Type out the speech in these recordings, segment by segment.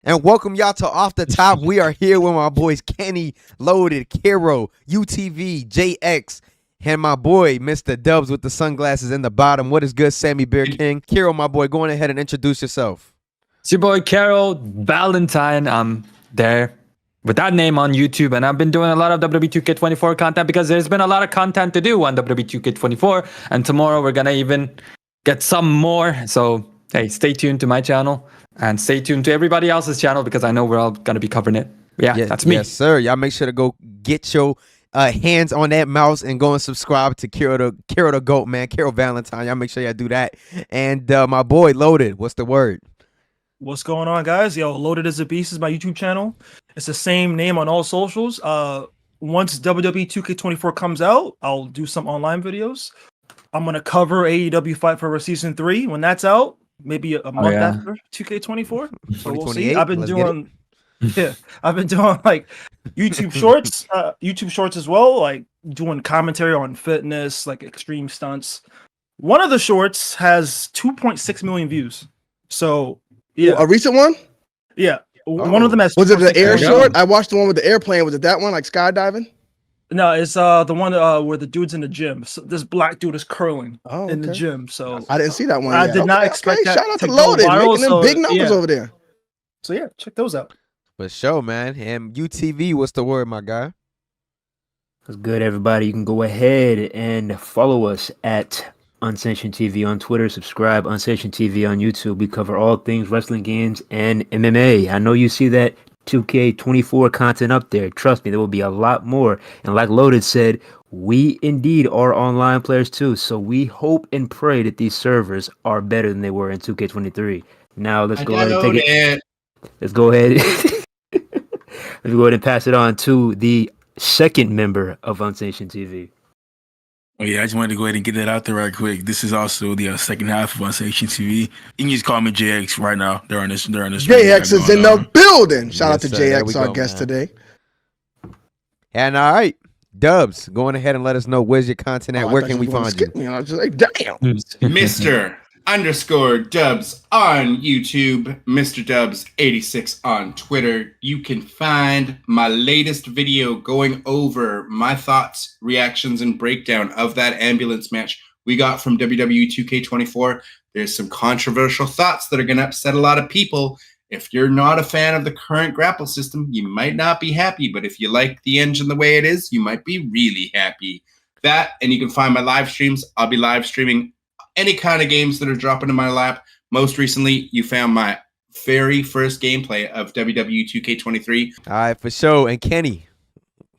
And welcome y'all to Off the Top. We are here with my boys Kenny, Loaded, Kero, UTV, JX, and my boy Mr.Dubbs with the sunglasses in the bottom. What is good, Sammy Bear King? Kero, my boy, go on ahead and introduce yourself. It's your boy Kero Valentine. I'm there with that name on YouTube, and I've been doing a lot of WWE 2K24 content because there's been a lot of content to do on WWE 2K24, and tomorrow we're gonna even get some more. So hey, stay tuned to my channel and stay tuned to everybody else's channel because I know we're all gonna be covering it. Yeah, that's me. Yes, sir. Y'all make sure to go get your hands on that mouse and go and subscribe to Kero the GOAT, man. Kero Valentine. Y'all make sure y'all do that. And my boy Loaded, what's the word? What's going on, guys? Yo, Loaded as a Beast is my YouTube channel. It's the same name on all socials. Once WWE 2K24 comes out, I'll do some online videos. I'm gonna cover AEW Fight for Season 3 when that's out, maybe a month after 2K24. So we'll see. I've been doing like YouTube shorts as well, like doing commentary on fitness, like extreme stunts. One of the shorts has 2.6 million views. So yeah, a recent one. Yeah, one of them has. Was it the air short? I watched the one with the airplane. Was it that one, like skydiving? No, it's the one where the dude's in the gym. So this black dude is curling in the gym. So I didn't see that one. I did not expect that. Shout out to Loaded, making them big numbers over there. So yeah, check those out. For sure, man. And UTV, what's the word, my guy? What's good, everybody? You can go ahead and follow us at UnsanctionedTV on Twitter. Subscribe, UnsanctionedTV on YouTube. We cover all things wrestling games and MMA. I know you see that 2K24 content up there. Trust me, there will be a lot more. And like Loaded said, we indeed are online players too. So we hope and pray that these servers are better than they were in 2K23. Now let's go ahead and take it. Let's go ahead. Let's go ahead and pass it on to the second member of UnsanctionedTV. Oh yeah, I just wanted to go ahead and get that out there right quick. This is also the second half of UnsanctionedTV. You can just call me JX right now. They're on this. JX is in the building. Shout out to JX, our guest today. And all right, Dubs, going ahead and let us know where's your content at. Where can we find you? I was just like, damn. Mr._Dubbs on YouTube, Mr.Dubbs86 on Twitter. You can find my latest video going over my thoughts, reactions, and breakdown of that ambulance match we got from WWE 2K24. There's some controversial thoughts that are going to upset a lot of people. If you're not a fan of the current grapple system, you might not be happy, but if you like the engine the way it is, you might be really happy. That, and you can find my live streams. I'll be live streaming any kind of games that are dropping in my lap. Most recently, you found my very first gameplay of WWE 2K23. All right, for sure. And Kenny,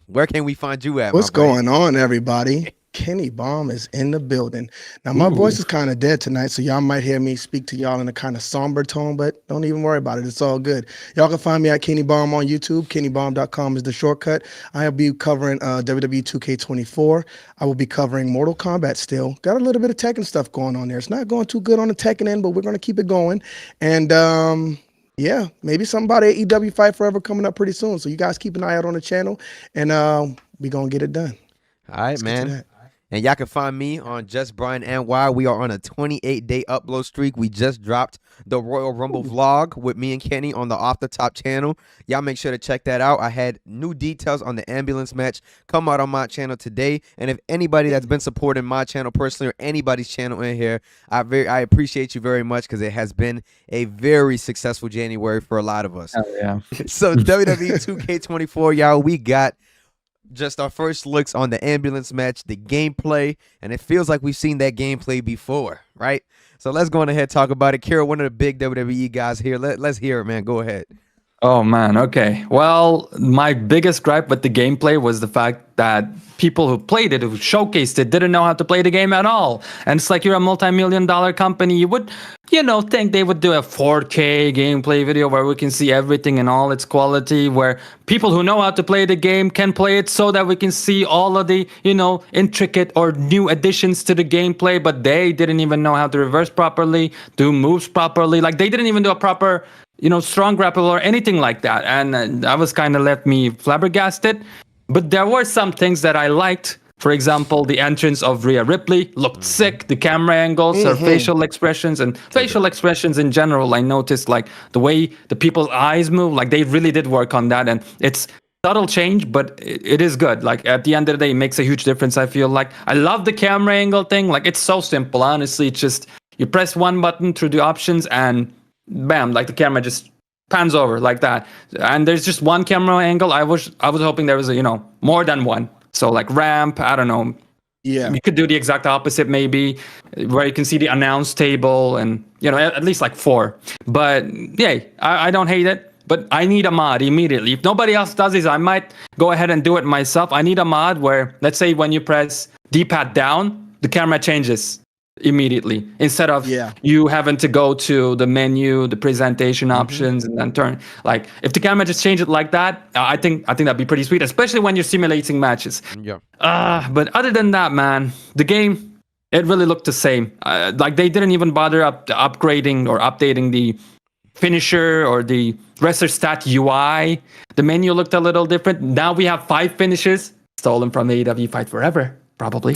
where can we find you at? What's going on, everybody? Kenny Bomb is in the building. Now, my voice is kind of dead tonight, so y'all might hear me speak to y'all in a kind of somber tone, but don't even worry about it. It's all good. Y'all can find me at Kenny Bomb on YouTube. KennyBomb.com is the shortcut. I'll be covering WWE 2K24. I will be covering Mortal Kombat still. Got a little bit of Tekken stuff going on there. It's not going too good on the Tekken end, but we're going to keep it going. And yeah, maybe something about AEW Fight Forever coming up pretty soon. So you guys keep an eye out on the channel, and we're going to get it done. All right, man. And y'all can find me on Just Bryan NY. We are on a 28-day upload streak. We just dropped the Royal Rumble vlog with me and Kenny on the Off the Top channel. Y'all make sure to check that out. I had new details on the ambulance match come out on my channel today. And if anybody that's been supporting my channel personally or anybody's channel in here, I appreciate you very much because it has been a very successful January for a lot of us. Oh, yeah. So WWE 2K24, y'all, we got just our first looks on the ambulance match, the gameplay, and it feels like we've seen that gameplay before, right? So let's go on ahead and talk about it. Kero, one of the big WWE guys here. Let's hear it, man. Go ahead. Oh, man. Okay. Well, my biggest gripe with the gameplay was the fact that people who played it, who showcased it, didn't know how to play the game at all. And it's like you're a multi-million-dollar company. You would, think they would do a 4K gameplay video where we can see everything in all its quality, where people who know how to play the game can play it so that we can see all of the, intricate or new additions to the gameplay. But they didn't even know how to reverse properly, do moves properly. Like, they didn't even do a proper strong grapple or anything like that. And that was kind of left me flabbergasted. But there were some things that I liked For example, the entrance of Rhea Ripley looked sick. The camera angles, her facial expressions, and facial expressions in general. I noticed like the way the people's eyes move. Like they really did work on that, and it's subtle change, but it is good. Like at the end of the day, it makes a huge difference. I feel like I love the camera angle thing. Like it's so simple. Honestly, it's just you press one button through the options, and bam, like the camera just pans over like that. And there's just one camera angle. I was hoping there was more than one. So like ramp, I don't know. Yeah. You could do the exact opposite maybe, where you can see the announce table and at least like 4. But yeah, I don't hate it. But I need a mod immediately. If nobody else does this, I might go ahead and do it myself. I need a mod where, let's say, when you press D-pad down, the camera changes immediately instead of you having to go to the menu, the presentation options, and then turn. Like if the camera just changed it like that, I think that'd be pretty sweet, especially when you're simulating matches. Yeah. But other than that, man, the game, it really looked the same. Like they didn't even bother upgrading or updating the finisher or the wrestler stat UI. The menu looked a little different. Now we have 5 finishes stolen from AEW Fight Forever. Probably.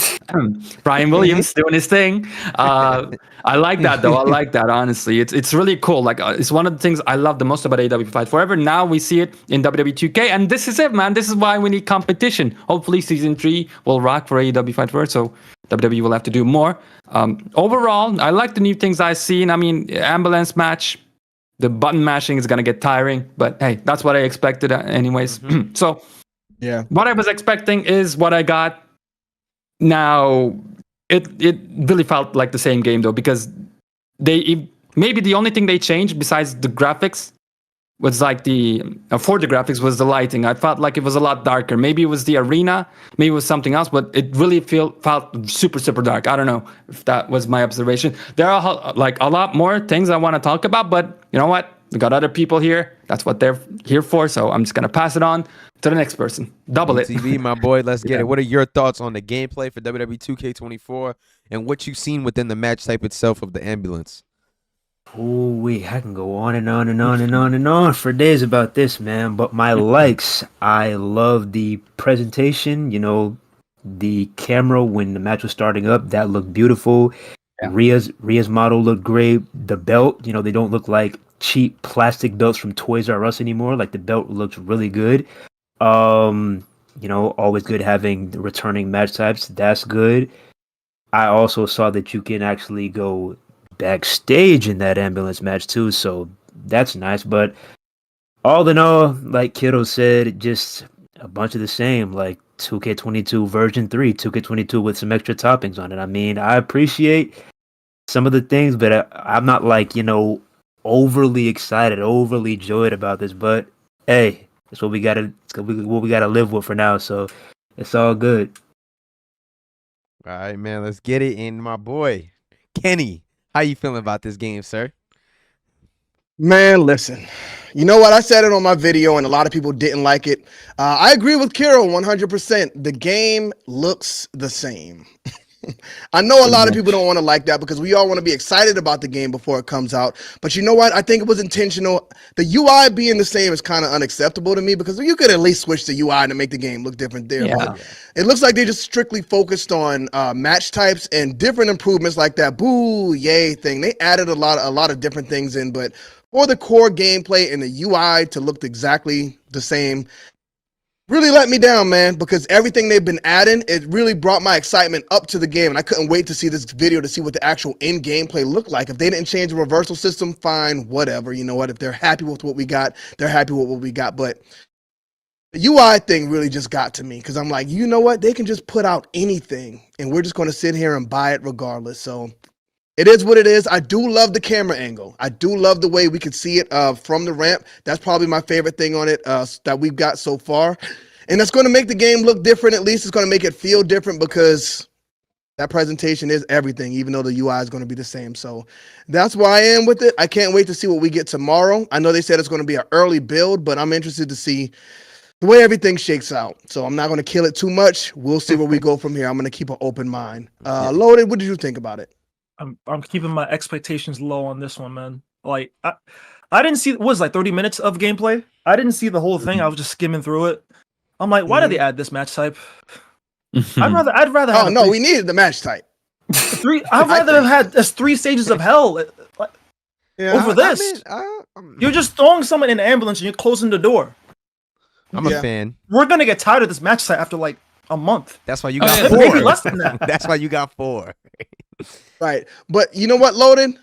Brian Williams doing his thing. I like that though. I like that, honestly. It's really cool. Like it's one of the things I love the most about AEW Fight Forever. Now we see it in WWE 2K, and this is it, man. This is why we need competition. Hopefully season 3 will rock for AEW Fight Forever, so WWE will have to do more. Overall, I like the new things I've seen. I mean, ambulance match, the button mashing is gonna get tiring, but hey, that's what I expected anyways. So yeah, what I was expecting is what I got. Now, it really felt like the same game though, because maybe the only thing they changed besides the graphics was like for the graphics was the lighting. I felt like it was a lot darker. Maybe it was the arena, maybe it was something else, but it really felt super, super dark. I don't know if that was my observation. There are like a lot more things I want to talk about, but you know what? We got other people here. That's what they're here for. So I'm just going to pass it on to the next person. Double it. TV, my boy, let's get it. What are your thoughts on the gameplay for WWE 2K24 and what you've seen within the match type itself of the ambulance? Oh, I can go on and on and on and on and on for days about this, man. But my likes, I love the presentation. The camera when the match was starting up, that looked beautiful. Yeah. Rhea's model looked great. The belt, they don't look like cheap plastic belts from Toys R Us anymore. Like the belt looks really good. Always good having the returning match types. That's good. I also saw that you can actually go backstage in that ambulance match too, so that's nice. But all in all, like Kero said, just a bunch of the same, like 2K22 version 3, 2K22 with some extra toppings on it. I mean, I appreciate some of the things, but I'm not like, overly excited, overly joyed about this. But hey, it's what we gotta live with for now. So it's all good. All right, man, let's get it. And my boy, Kenny, how you feeling about this game, sir? Man, listen. You know what? I said it on my video, and a lot of people didn't like it. I agree with Kero 100%. The game looks the same. I know a lot of people don't want to like that because we all want to be excited about the game before it comes out. But you know what? I think it was intentional. The UI being the same is kind of unacceptable to me because you could at least switch the UI to make the game look different there. Yeah. But it looks like they just strictly focused on match types and different improvements like that boo, yay thing. They added a lot of different things in, but for the core gameplay and the UI to look exactly the same, really let me down, man, because everything they've been adding, it really brought my excitement up to the game, and I couldn't wait to see this video to see what the actual in gameplay looked like. If they didn't change the reversal system, fine, whatever. You know what? If they're happy with what we got, they're happy with what we got. But the UI thing really just got to me because I'm like, you know what? They can just put out anything, and we're just going to sit here and buy it regardless. So it is what it is. I do love the camera angle. I do love the way we could see it from the ramp. That's probably my favorite thing on it that we've got so far. And that's going to make the game look different. At least it's going to make it feel different because that presentation is everything, even though the UI is going to be the same. So that's why I am with it. I can't wait to see what we get tomorrow. I know they said it's going to be an early build, but I'm interested to see the way everything shakes out. So I'm not going to kill it too much. We'll see where we go from here. I'm going to keep an open mind. Loaded, what did you think about it? I'm keeping my expectations low on this one, man. Like I didn't see, what was it, like 30 minutes of gameplay? I didn't see the whole thing. I was just skimming through it. I'm like, why did they add this match type? I'd rather Oh have no, we needed the match type. I'd rather have had this 3 stages of hell over this. You're just throwing someone in an ambulance and you're closing the door. I'm a fan. We're gonna get tired of this match type after like a month. That's why you got maybe less than that. That's why you got 4. Right. But you know what, Loaded?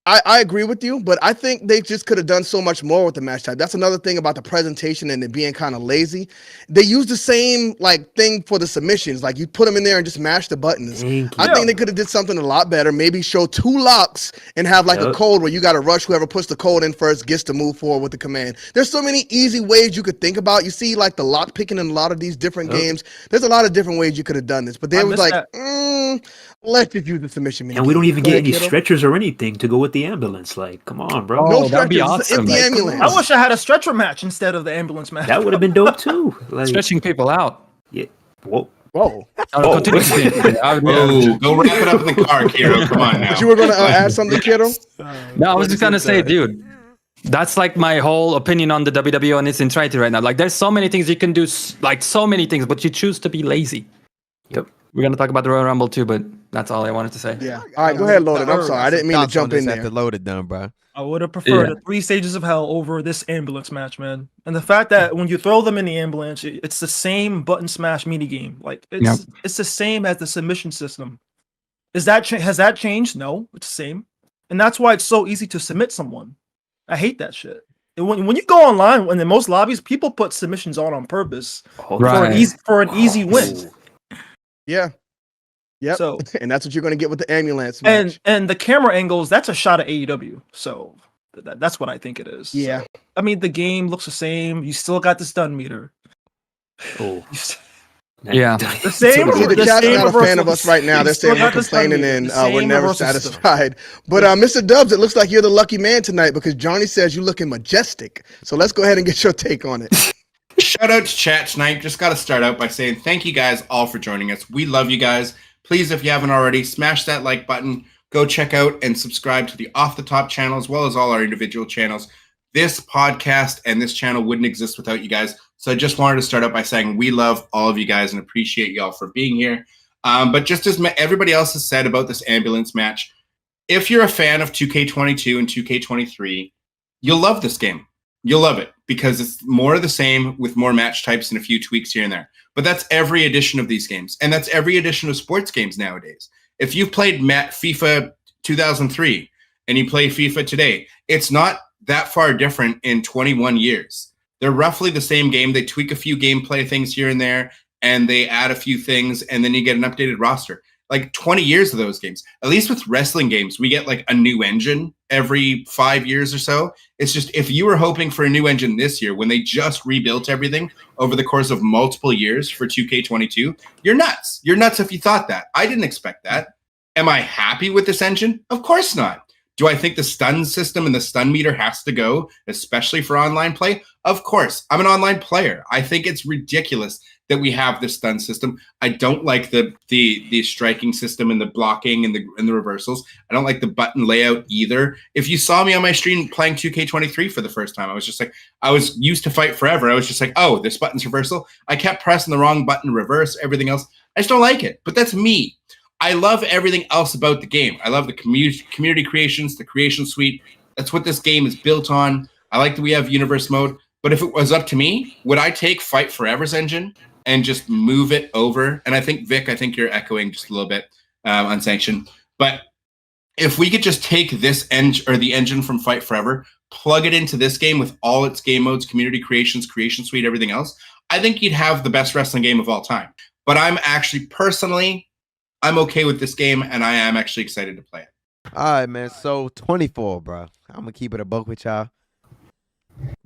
I agree with you, but I think they just could have done so much more with the match type. That's another thing about the presentation and it being kind of lazy. They use the same like thing for the submissions. Like you put them in there and just mash the buttons. I think they could have did something a lot better. Maybe show 2 locks and have like a code where you got to rush whoever puts the code in first gets to move forward with the command. There's so many easy ways you could think about. You see like the lock picking in a lot of these different games. There's a lot of different ways you could have done this, but they was like, let's just use the submission. And we don't even get any stretchers or anything to go with the ambulance. Like, come on, bro. No that'd be stretchers, awesome. empty ambulance. I wish I had a stretcher match instead of the ambulance match. That would have been dope too. Like, Stretching people out. yeah. Whoa. Whoa. No, continue. Whoa, go wrap it up in the car, Kero. Come on now. But you were going to add something, kiddo? No, I was just gonna say, dude, that's like my whole opinion on the WWE and its entirety right now. Like, there's so many things you can do, like so many things, but you choose to be lazy. Yep. We're gonna talk about the Royal Rumble too, but that's all I wanted to say. Yeah. All right, go ahead, Loaded. I'm sorry. I didn't mean to jump in there. After Loaded done, bro. I would have preferred the 3 stages of hell over this ambulance match, man. And the fact that when you throw them in the ambulance, it's the same button smash mini game. Like it's the same as the submission system. Has that changed? No, it's the same. And that's why it's so easy to submit someone. I hate that shit. And when you go online, in most lobbies, people put submissions on purpose for an easy win. Yeah. Yep. So, and that's what you're going to get with the ambulance match. And the camera angles, that's a shot at AEW. So that's what I think it is. Yeah. So, I mean, the game looks the same. You still got the stun meter. Oh. Yeah. The same. The the chat's same not a fan reversal. of us right now. They're Still saying we're got the stun complaining meter. and The we're same never reversal system. satisfied. But Mr. Dubbs, it looks like you're the lucky man tonight because Johnny says you're looking majestic. So let's go ahead and get your take on it. Shout out to chat tonight. Just got to start out by saying thank you guys all for joining us. We love you guys. Please, if you haven't already, smash that like button. Go check out and subscribe to the Off the Top channel as well as all our individual channels. This podcast and this channel wouldn't exist without you guys. So I just wanted to start out by saying we love all of you guys and appreciate y'all for being here. But just as everybody else has said about this ambulance match, if you're a fan of 2K22 and 2K23, you'll love this game. You'll love it because it's more of the same with more match types and a few tweaks here and there. But that's every edition of these games. And that's every edition of sports games nowadays. If you've played FIFA 2003 and you play FIFA today, it's not that far different in 21 years. They're roughly the same game. They tweak a few gameplay things here and there, and they add a few things, and then you get an updated roster. Like 20 years of those games. At least with wrestling games, we get like a new engine every 5 years or so. It's just if you were hoping for a new engine this year when they just rebuilt everything over the course of multiple years for 2K22, you're nuts. You're nuts if you thought that. I didn't expect that. Am I happy with this engine? Of course not. Do I think the stun system and the stun meter has to go, especially for online play? Of course. I'm an online player. I think it's ridiculous that we have this stun system. I don't like the striking system and the blocking and the reversals. I don't like the button layout either. If you saw me on my stream playing 2K23 for the first time, I was just like, I was used to Fight Forever. I was just like, oh, this button's reversal. I kept pressing the wrong button to reverse everything else. I just don't like it, but that's me. I love everything else about the game. I love the community creations, the creation suite. That's what this game is built on. I like that we have universe mode. But if it was up to me, would I take Fight Forever's engine and just move it over? And I think, Vic, I think you're echoing just a little bit unsanctioned. But if we could just take this engine or the engine from Fight Forever, plug it into this game with all its game modes, community creations, creation suite, everything else, I think you'd have the best wrestling game of all time. But I'm actually personally, I'm okay with this game, and I am actually excited to play it. All right, man. So 24, bro. I'm gonna keep it a buck with y'all.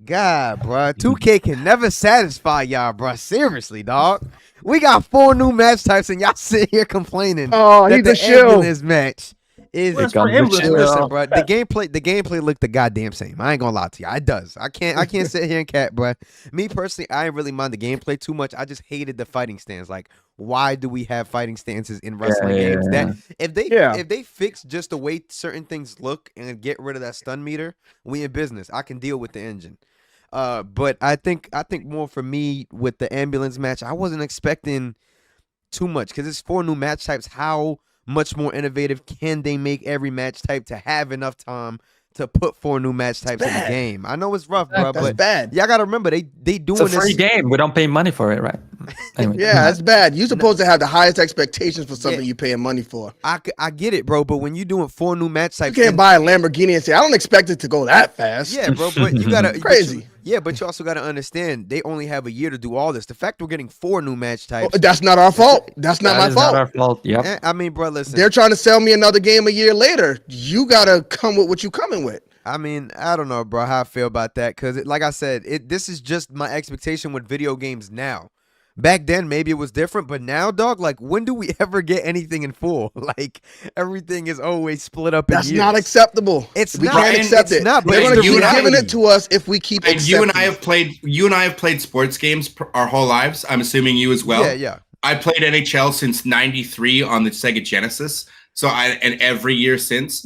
God, bro, 2K can never satisfy y'all, bro. Seriously, dog. We got 4 new match types, and y'all sit here complaining. Oh, that he's the a shill. ambulance match is. For ambulance, Listen, bro. The gameplay looked the goddamn same. I ain't gonna lie to you. It does. I can't sit here and cat, bro. Me personally, I ain't really mind the gameplay too much. I just hated the fighting stance. Like, why do we have fighting stances in wrestling games? That if they fix just the way certain things look and get rid of that stun meter, we in business. I can deal with the engine. But I think more for me with the ambulance match, I wasn't expecting too much because it's 4 new match types. How much more innovative can they make every match type to have enough time to put 4 new match types in the game? I know it's rough, bro, That's but bad. y'all gotta remember they It's doing a free this. game. We don't pay money for it, right? Anyway. Yeah, that's bad. You're supposed to have the highest expectations for something you're paying money for. I get it, bro, but when you're doing 4 new match You types, can't buy a Lamborghini and say, I don't expect it to go that fast. yeah, bro, but you gotta Crazy. but you also gotta understand they only have a year to do all this. The fact we're getting 4 new match types, That's not our fault. That's not That my is fault. not our fault. Yep. I mean, bro, listen. They're trying to sell me another game a year later. You gotta come with what you coming with. I mean, I don't know, bro, how I feel about that because, like I said, this is just my expectation with video games now. Back then, maybe it was different, but now, dog, like, when do we ever get anything in full? Like, everything is always split up in That's years. not acceptable. It's we not. can't accept It's it. not, but They're it's gonna the keep reality. giving it to us if we keep. And you and I accepting it. have played sports games our whole lives. I'm assuming you as well. Yeah. I played NHL since '93 on the Sega Genesis. And every year since.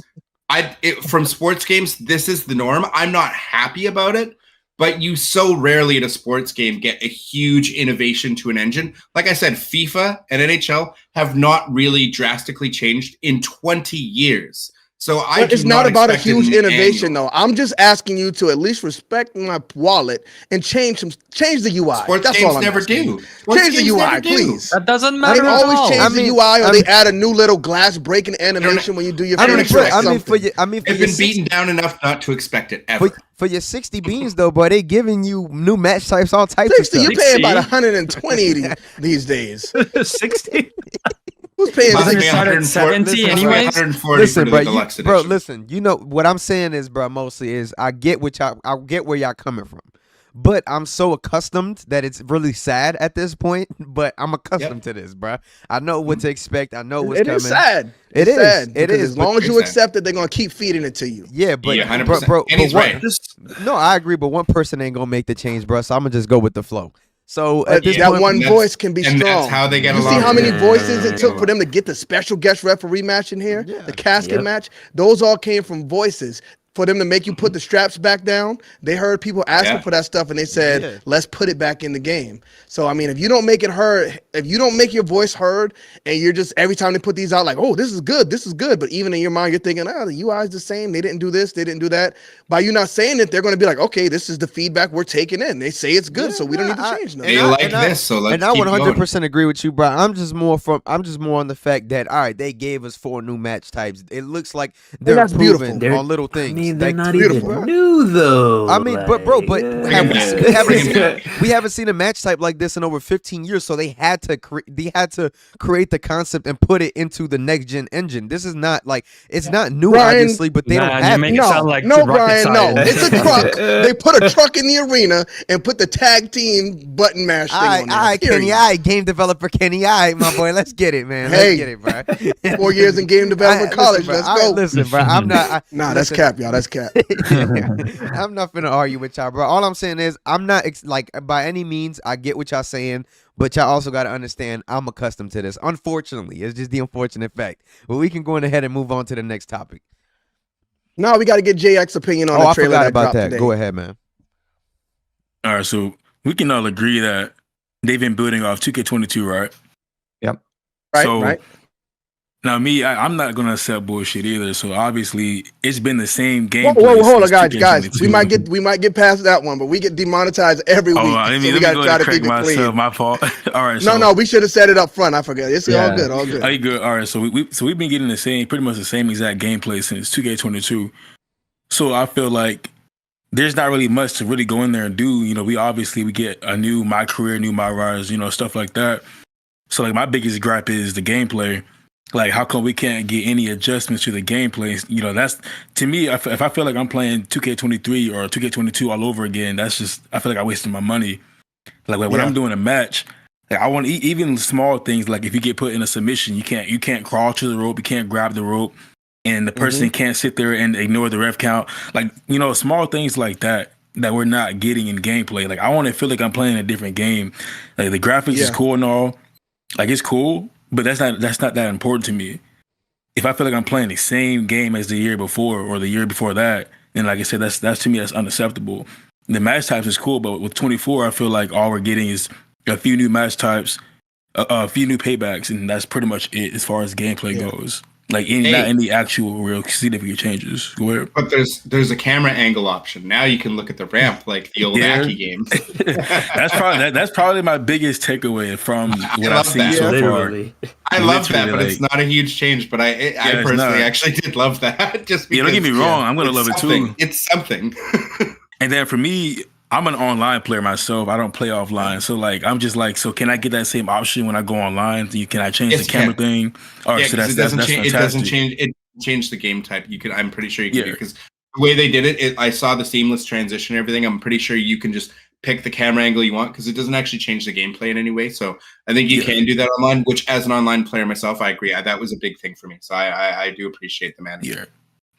From sports games, this is the norm. I'm not happy about it, but you so rarely in a sports game get a huge innovation to an engine. Like I said, FIFA and NHL have not really drastically changed in 20 years. So It's not about a huge innovation, though. I'm just asking you to at least respect my wallet and change the UI. Sports That's games all I'm never asking. do. Sports Change the games UI, never do. please. That doesn't They matter at always all. change the UI, or they add a new little glass breaking animation when you do your I don't finisher. expect or for something. your I've been beaten down enough not to expect it ever. for your 60 beans though, boy, they giving you new match types, all types 60, of you're stuff. paying about 120 these days. 60. Who's paying Doesn't 60? it start at 70 listen, anyways? 140 Listen, for bro, the deluxe edition. bro, listen. You know what I'm saying is, bro, mostly is I get where y'all coming from, but I'm so accustomed that it's really sad at this point. But I'm accustomed to this, bro. I know what to expect. I know what's It coming. is sad. It It's is. sad It because is, as long but as you it's sad. accept it, they're gonna keep feeding it to you. Yeah, but Yeah, 100%. bro, And he's but right. no, I agree. But one person ain't gonna make the change, bro. So I'm gonna just go with the flow. So at this That point, one that's- voice can be and strong. that's how they get You see along. how many Yeah. voices it took for them to get the special guest referee match in here? Yeah. The casket Yep. match? Those all came from voices. For them to make you put the straps back down, they heard people asking Yeah. for that stuff and they said, Yeah. let's put it back in the game. So, I mean, if you don't make it heard, if you don't make your voice heard and you're just, every time they put these out, like, oh, this is good. But even in your mind, you're thinking, oh, the UI is the same. They didn't do this. They didn't do that. By you not saying it, they're going to be like, okay, this is the feedback we're taking in. They say it's good, Yeah, so we don't need to I- change They nothing. I- like and I- this, so let's and I keep 100% agree with you, bro. I'm just more on the fact that all right, they gave us 4 new match types. It looks like they're that's beautiful. improving on little I things. mean, they're Like, not beautiful. even new though. I mean, but bro, but Bring it back. we haven't seen a match type like this in over 15 years. So they had to create the concept and put it into the next gen engine. This is not like it's not new, Brian, obviously, but they Nah, don't you have make it. it sound like no, rocket Brian, no. science. It's a truck. They put a truck in the arena and put the tag team button mash thing All right, on all there. right, Kenny, period. all right, game developer Kenny, all right, my boy, let's get it, man. Hey. Let's get it, bro. 4 years in game development college. Listen, Let's bro, go. listen, bro, I'm not. Nah, that's cap, y'all. That's cap. I'm not finna argue with y'all, bro. All I'm saying is I'm not like by any means I get what y'all saying, but y'all also got to understand I'm accustomed to this. Unfortunately, it's just the unfortunate fact. But we can go on ahead and move on to the next topic. No, we got to get JX's opinion on Oh, the I trailer forgot that about dropped that. today. Go ahead, man. All right, so we can all agree that they've been building off 2K22, right? Right, So, right. Now, I'm not gonna accept bullshit either. So obviously, it's been the same Whoa, game. hold on, guys. We might get past that one, but we get demonetized every week. Oh, let me so we got to go try ahead to and keep correct it clean. myself. My fault. All right. No, we should have said it up front. I forgot. It's all good, all good. Are you good? All right. So we've been getting pretty much the same exact gameplay since 2K22. So I feel like there's not really much to really go in there and do. You know, we get a new My Career, new MyRise, stuff like that. So like my biggest gripe is the gameplay. Like, how come we can't get any adjustments to the gameplay? That's to me. If I feel like I'm playing 2K23 or 2K22 all over again, I feel like I wasted my money. Like when I'm doing a match, like I want even small things. Like if you get put in a submission, you can't crawl to the rope, you can't grab the rope, and the person can't sit there and ignore the ref count. Like small things like that we're not getting in gameplay. Like I want to feel like I'm playing a different game. Like the graphics is cool and all. Like it's cool. But that's not that important to me. If I feel like I'm playing the same game as the year before or the year before that, then like I said, that's to me that's unacceptable. The match types is cool, but with 24, I feel like all we're getting is a few new match types, a few new paybacks, and that's pretty much it as far as gameplay goes. Like not Hey. any actual real significant changes. Go ahead. But there's a camera angle option. Now you can look at the ramp like the old Aki games. that's probably my biggest takeaway from what I've seen that. so Literally. far. I love that, Literally, but it's not a huge change. But I it's personally not. actually did love that. Just because, Don't get me wrong, I'm gonna love it something. too. It's something. And then for me, I'm an online player myself. I don't play offline. So like I'm just like, so can I get that same option when I go online? Can I change the camera thing? Or Yeah, so because it doesn't change. It doesn't fantastic. change. It change the game type. You can. I'm pretty sure you can Yeah. because the way they did it, I saw the seamless transition and everything. I'm pretty sure you can just pick the camera angle you want because it doesn't actually change the gameplay in any way. So I think you can do that online. Which, as an online player myself, I agree. That was a big thing for me. So I do appreciate the management. Yeah.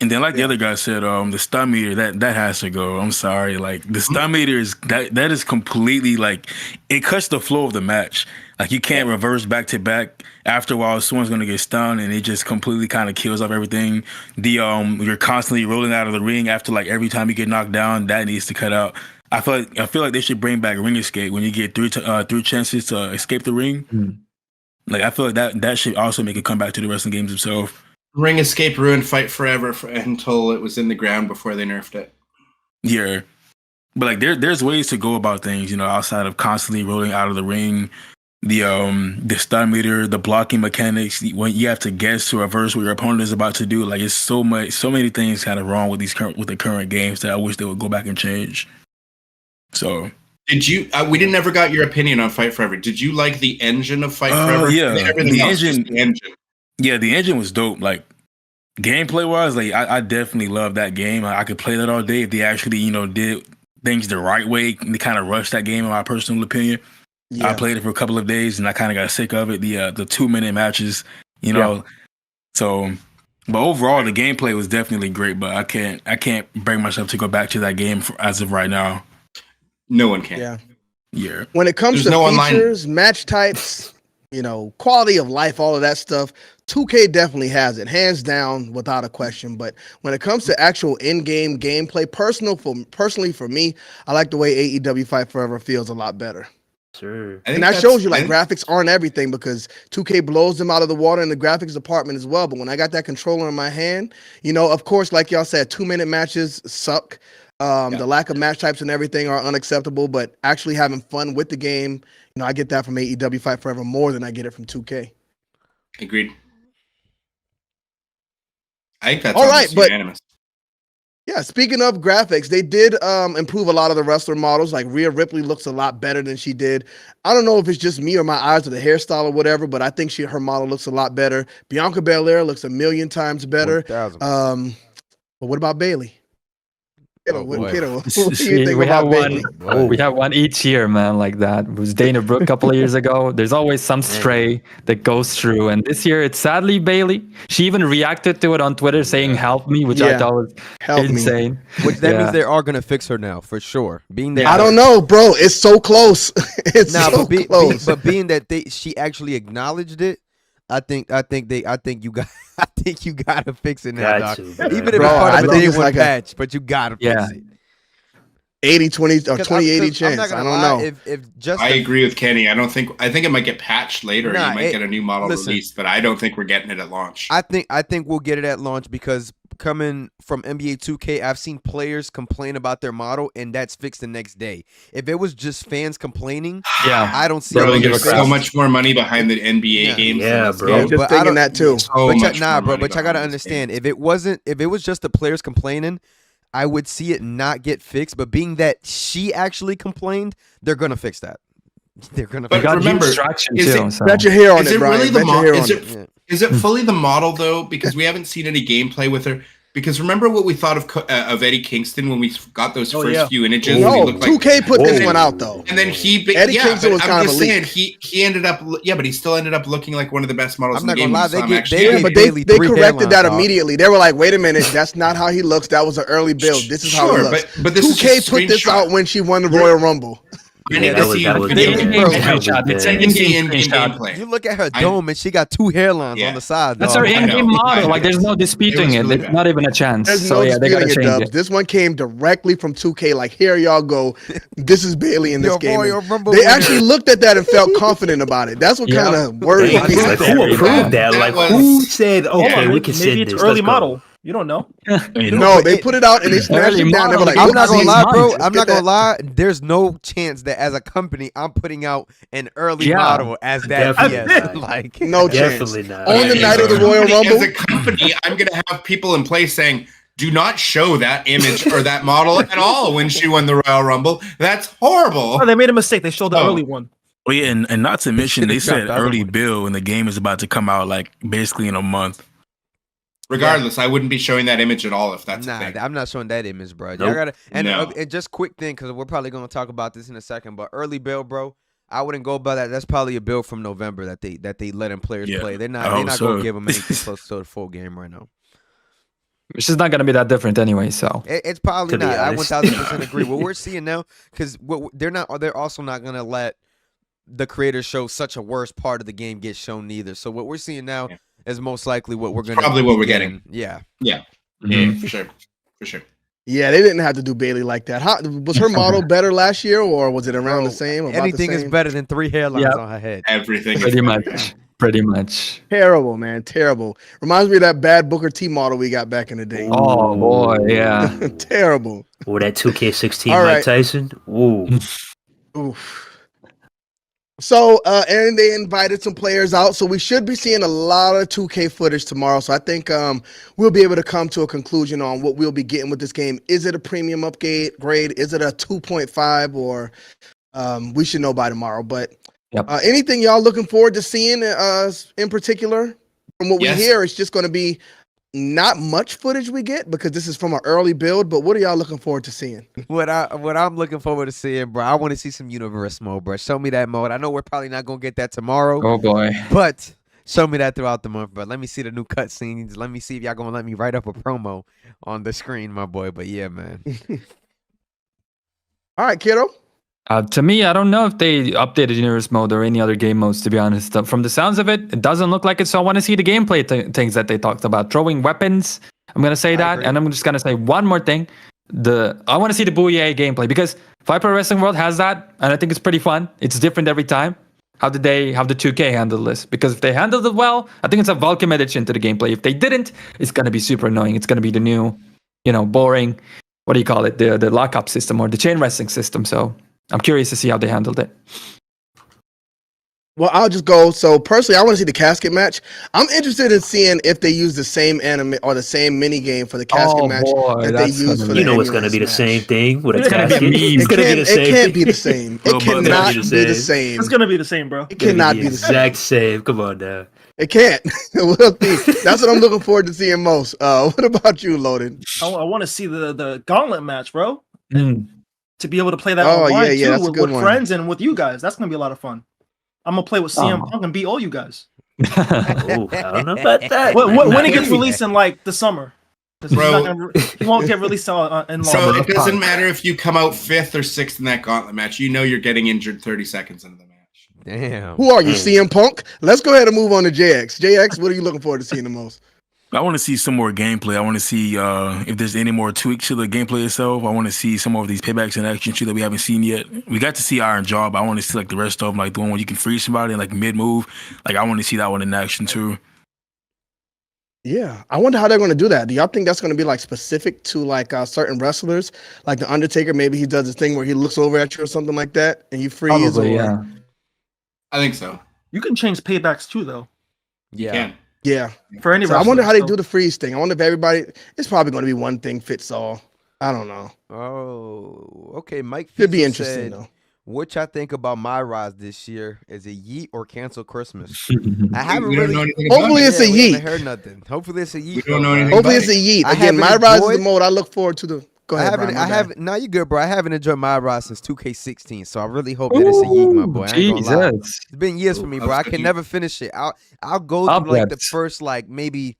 And then like the other guy said, the stun meter, that has to go. I'm sorry. Like the stun meter is that is completely like it cuts the flow of the match. Like you can't reverse back to back. After a while, someone's gonna get stunned and it just completely kind of kills off everything. You're constantly rolling out of the ring after like every time you get knocked down, that needs to cut out. I feel like they should bring back ring escape when you get three chances to escape the ring. Like I feel like that should also make it come back to the wrestling games themselves. Ring escape ruined Fight Forever until it was in the ground before they nerfed it. Yeah, but like there's ways to go about things, you know, outside of constantly rolling out of the ring. The stun meter, the blocking mechanics, when you have to guess to reverse what your opponent is about to do. Like it's so many things kind of wrong with the current games that I wish they would go back and change. So. Did you? We didn't ever got your opinion on Fight Forever. Did you like the engine of Fight Forever? Yeah, everything else, just the engine. Yeah, the engine was dope. Like gameplay wise, like I definitely love that game. I could play that all day if they actually, you know, did things the right way. They kind of rushed that game, in my personal opinion. Yeah. I played it for a couple of days and I kind of got sick of it. The 2-minute matches, you know. Yeah. So, but overall, the gameplay was definitely great. But I can't bring myself to go back to that game as of right now. No one can. Yeah. When it comes to features, match types, you know, quality of life, all of that stuff, 2K definitely has it, hands down, without a question. But when it comes to actual in-game gameplay, personally for me, I like the way AEW Fight Forever feels a lot better. Sure. And that shows you like graphics aren't everything because 2K blows them out of the water in the graphics department as well. But when I got that controller in my hand, you know, of course, like y'all said, 2-minute matches suck. The lack of match types and everything are unacceptable, but actually having fun with the game, you know, I get that from AEW Fight Forever more than I get it from 2K. Agreed. I think that's all right, but unanimous. Yeah, speaking of graphics, they did improve a lot of the wrestler models. Like Rhea Ripley looks a lot better than she did. I don't know if it's just me or my eyes or the hairstyle or whatever, but I think her model looks a lot better. Bianca Belair looks a million times better. But what about Bayley? What do you think about Bayley? We have one each year, man, like that. It was Dana Brooke a couple of years ago. There's always some stray that goes through. And this year, it's sadly Bayley. She even reacted to it on Twitter saying, help me, which I thought was insane. Which that means they are going to fix her now, for sure. Being that I don't know, bro. It's so close. It's so close. But being that she actually acknowledged it, I think you gotta fix it now, Doc. Even if it's part of a day one patch, but you gotta fix it. 80-20 or 20-80 chance. I don't know. I agree with Kenny. I think it might get patched later. You might get a new model released, but I don't think we're getting it at launch. I think we'll get it at launch because coming from NBA 2K, I've seen players complain about their model and that's fixed the next day. If it was just fans complaining, I don't see. Bro, there's so much more money behind the NBA games. Yeah, bro. Just thinking that too. But I gotta understand. If it was just the players complaining, I would see it not get fixed, but being that she actually complained, they're gonna fix that. They're gonna. But remember, bet your hair on it, Bryan. Really the model? Is it fully the model though? Because we haven't seen any gameplay with her. Because remember what we thought of Eddie Kingston when we got those first few images. No, 2K put this one out though. And then Eddie Kingston was kind of a leak. He ended up, but he still ended up looking like one of the best models. I'm not gonna lie, they corrected that immediately. They were like, "Wait a minute, that's not how he looks. That was an early build. This is how he looks." But this 2K put this out when she won the Royal Rumble. I need that to was- see that was video bad. in-game Bro, screenshot. It's I an need to see in-game in-game screenshot. gameplay. You look at her I- dome and she got 2 hairlines Yeah. on the side. That's dog. her I in-game know. model. Like, there's no It disputing was it. really It's bad. not even a chance. There's So no yeah, they gotta disputing it, change Dubs. it. This one came directly from 2K. Like, here y'all go. This is Bailey in this Your game. Royal And Rumble they winner. actually looked at that and felt confident about it. That's what Yeah. kind of worried Dang, me. like, who Very approved bad. that? That Like, was- who said, Hold okay, on, we maybe can send it's this? early Let's go. model. You don't know. No, they put it out and they smashed Early it down. They were model. like, I'm Look, not gonna these lie, bro. months. I'm Let's not get gonna lie. There's no chance that as a company I'm putting out an early Yeah. model as that Definitely PS. not. Like, No chance. Definitely not. On the night of the Royal As Rumble, a company, I'm going to have people in place saying, do not show that image or that model at all when she won the Royal Rumble. That's horrible. Oh, they made a mistake. They showed the Oh. early one. Well, yeah, and not to mention they should've dropped said the other early one. build and the game is about to come out like basically in a month. Regardless, I wouldn't be showing that image at all if that's nah, a thing. I'm not showing that image, bro. Y'all Nope. gotta No. and just quick thing because we're probably gonna talk about this in a second. But early build, bro, I wouldn't go by that. That's probably a build from November that they letting players Yeah, play. They're I not hope gonna so. give them anything close to the full game right now. Which is not gonna be that different anyway. So It's probably To be not. I honest. 1000% agree. What we're seeing now, because they're also not gonna let the creators show such a worse part of the game get shown neither. So what we're seeing now Yeah. is most likely what we're gonna Probably be what we're getting. Yeah. Yeah, Mhm. for sure. For sure. yeah, they didn't have to do Bailey like that. How, was her model better last year, or was it around Bro, the same? About Anything the is same? better than 3 hairlines Yep. on her head. Everything pretty is much. Pretty much. Terrible, man. Terrible. Reminds me of that bad Booker T model we got back in the day. Oh boy, yeah. Terrible. Or that 2K16 All Mike right. Tyson. Ooh. Oof. So, and they invited some players out, so we should be seeing a lot of 2K footage tomorrow. So I think we'll be able to come to a conclusion on what we'll be getting with this game. Is it a premium upgrade? Grade? Is it a 2.5? Or we should know by tomorrow. But Yep. anything y'all looking forward to seeing in particular? From what Yes. we hear, it's just going to be not much footage we get because this is from an early build. But what are y'all looking forward to seeing? What I'm looking forward to seeing, bro. I want to see some universe mode, bro. Show me that mode. I know we're probably not gonna get that tomorrow, Oh boy. but show me that throughout the month, bro. Let me see the new cutscenes. Let me see if y'all gonna let me write up a promo on the screen, my boy. But yeah, man. All right, Kero. To me, I don't know if they updated Universe Mode or any other game modes, to be honest. From the sounds of it, it doesn't look like it, so I want to see the gameplay things that they talked about. Throwing weapons, I'm going to say that, agree. and I'm just going to say one more thing. I want to see the Booyah gameplay, because Viper Wrestling World has that, and I think it's pretty fun. It's different every time. How did the 2K handle this? Because if they handled it well, I think it's a welcome addition to the gameplay. If they didn't, it's going to be super annoying. It's going to be the new, boring, what do you call it? The lockup system or the chain wrestling system, so I'm curious to see how they handled it. Well, I'll just go. So personally, I want to see the casket match. I'm interested in seeing if they use the same anime or the same mini game for the casket match boy, that they that's use gonna for be- the You know it's going to ambulance be the match. same thing with a It's gonna be a casket. meme. It's going to be the It same. can't be the same. It Well, but cannot that'll be be the the same. It's gonna be the same, bro. It cannot be the same. exact same. Come on now. It can't. We'll see. That's what I'm looking forward to seeing most. What about you, Loaded? I want to see the gauntlet match, bro. Mm. To be able to play that Oh, online yeah, too that's a with, good one. friends and with you guys. That's gonna be a lot of fun. I'm gonna play with CM Oh. Punk and beat all you guys. Oh, I don't know about that. When it gets released in like the summer. 'Cause he's Bro. not gonna he won't get released in So long. it doesn't matter if you come out 5th or 6th in that gauntlet match. You know you're getting injured 30 seconds into the match. Damn. Who are you, CM Punk? Let's go ahead and move on to JX. JX, what are you looking forward to seeing the most? I want to see some more gameplay. I want to see if there's any more tweaks to the gameplay itself. I want to see some more of these paybacks in action too that we haven't seen yet. We got to see Iron Jaw, but I want to see like the rest of them, like the one where you can freeze somebody in like mid move. Like I want to see that one in action too. Yeah, I wonder how they're going to do that. Do y'all think that's going to be like specific to like certain wrestlers, like the Undertaker? Maybe he does this thing where he looks over at you or something like that, and you freeze. Probably, or, yeah. I think so. You can change paybacks too, though. You Yeah. can. yeah. For any So I wonder wrestler, how they so- do the freeze thing. I wonder if everybody. It's probably going to be one thing fits all. I don't know. Oh, okay. Mike Could be Fiesel interesting said, though. what y'all think about MyRise this year? Is it yeet or cancel Christmas? Mm-hmm. I haven't We don't know really. anything about Hopefully it. it's a we haven't yeet. heard nothing. Hopefully it's a yeet. We don't know though, anything bro. Hopefully about it's a yeet. I Again, haven't my rise is the enjoyed- mode I look forward to. The Go ahead, Bryan, my bad. No, you good, bro. I haven't enjoyed MyRise since 2K16, so I really hope that it's a yeet, my boy. I ain't gonna lie. Jesus. It's been years for me, Ooh, bro. I that's can good. never finish it. I'll go through like the Upwards. first like maybe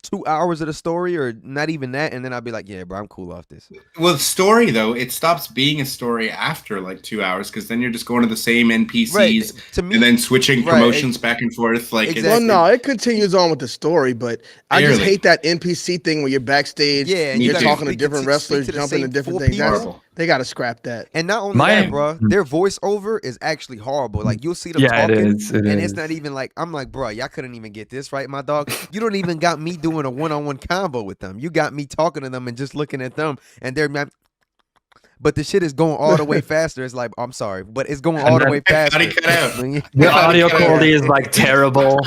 2 hours of the story, or not even that, and then I'll be like, yeah, bro, I'm cool off this. Well, story though, it stops being a story after like 2 hours because then you're just going to the same NPCs Right. To me, and then switching right, promotions back and forth. Like, exactly. Well, no, it continues on with the story, but I just Barely. hate that NPC thing where you're backstage, Yeah, and Me you you're too. gotta talking to speak different wrestlers, speak to the jumping same to different 4 things. people. horrible. They got to scrap that. And not only My- that, bro, their voiceover is actually horrible. Like you'll see them Yeah, it talking, is, it and is. it's not even like I'm like, bro, y'all couldn't even get this right, my dog. You don't even got me doing a one-on-one combo with them. You got me talking to them and just looking at them, and they're not. But the shit is going all the way faster. It's like, I'm sorry, but it's going all the way faster. How'd he cut out? The audio cut out. quality is like terrible.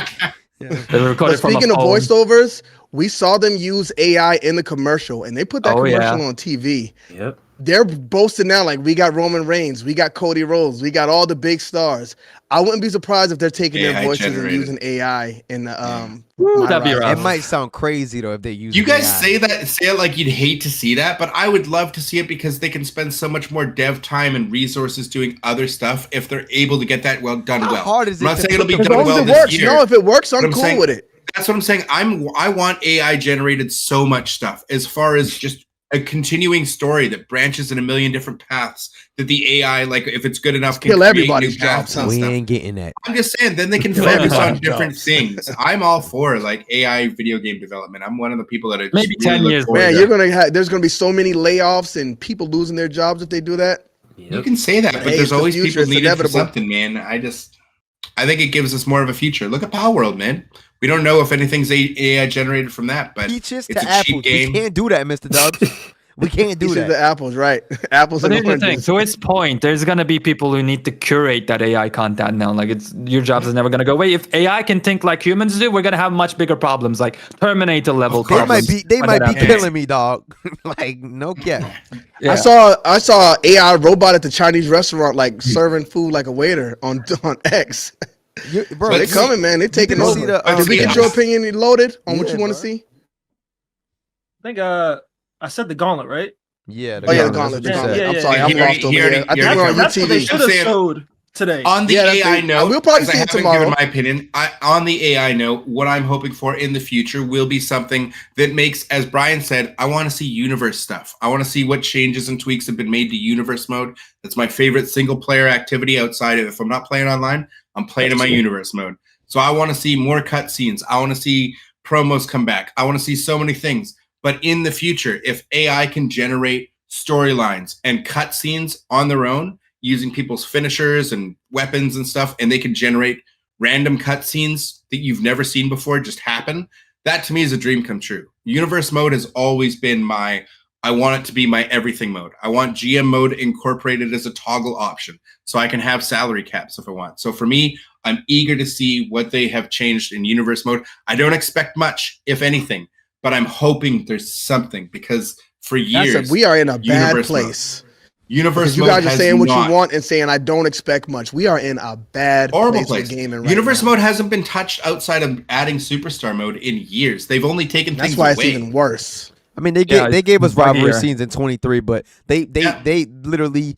They But recorded from a speaking of phone. voiceovers, we saw them use AI in the commercial, and they put that Oh, yeah. commercial on TV. Yep. They're boasting now like we got Roman Reigns, we got Cody Rhodes, we got all the big stars. I wouldn't be surprised if they're taking their AI voices generated. and using AI in the Woo, that'd be MyRise. rough. It might sound crazy though if they use. You guys AI. say it like you'd hate to see that, but I would love to see it because they can spend so much more dev time and resources doing other stuff if they're able to get that done How well. hard is I'm it not to saying it'll put be As the done long as well it this works, year. no, if it works, I'm I'm cool saying- with it. That's what I'm saying. I want AI generated so much stuff as far as just a continuing story that branches in a million different paths that the AI, like if it's good enough, can Kill create everybody's new paths jobs, and We stuff. ain't getting that. I'm just saying, then they can Kill focus on everybody's different jobs. things. I'm all for like AI video game development. I'm one of the people that I Maybe really 10 look years forward Man, to you're that. gonna have there's gonna be so many layoffs and people losing their jobs if they do that. You Yep. can say that, but Hey, there's it's the always future, people it's needed for inevitable. something, man. I think it gives us more of a future. Look at Power World, man. We don't know if anything's AI generated from that, but Peaches it's to a apples. cheap game. We can't do that, Mr. Dubbs. We can't do These are that. the apples, right? Apples But and here's the thing. oranges. To its point, there's gonna be people who need to curate that AI content now. Like your jobs is never gonna go away. If AI can think like humans do, we're gonna have much bigger problems, like Terminator level Of course. problems. They when might that be happens. killing me, dog. Like no cap. Yeah. I saw AI robot at the Chinese restaurant like serving food like a waiter on X. Bro, But They're see- coming, man. They're taking didn't over. see the, Did we yeah. get your opinion loaded on what Yeah, you want to bro. see? I think I said the gauntlet, right? Yeah. Oh yeah, the Gauntlet, gauntlet. that's The what you gauntlet. said. I'm Yeah, sorry, yeah, I'm he lost already- over he here. already- I he think already we're on That's what they UTV. should have saying- showed today. On the Yeah, that's AI the- note, we'll probably 'cause see I it haven't tomorrow. given my opinion. On the AI note, what I'm hoping for in the future will be something that makes, as Bryan said, I want to see universe stuff. I want to see what changes and tweaks have been made to universe mode. That's my favorite single player activity outside of if I'm not playing online, I'm playing in my universe mode. So I want to see more cutscenes. I want to see promos come back. I want to see so many things. But in the future, if AI can generate storylines and cutscenes on their own using people's finishers and weapons and stuff, and they can generate random cutscenes that you've never seen before just happen, that to me is a dream come true. Universe mode has always been I want it to be my everything mode. I want GM mode incorporated as a toggle option so I can have salary caps if I want. So for me, I'm eager to see what they have changed in universe mode. I don't expect much, if anything, but I'm hoping there's something because for years, We are in a bad universe mode. place. Universe Because you mode guys are has saying what not- you want and saying I don't expect much. We are in a bad Horrible place place. of gaming right Universe now. mode hasn't been touched outside of adding superstar mode in years. They've only taken That's things why away. it's even worse. I mean, they Yeah, gave us it's rivalry buggier. scenes in 23, but they literally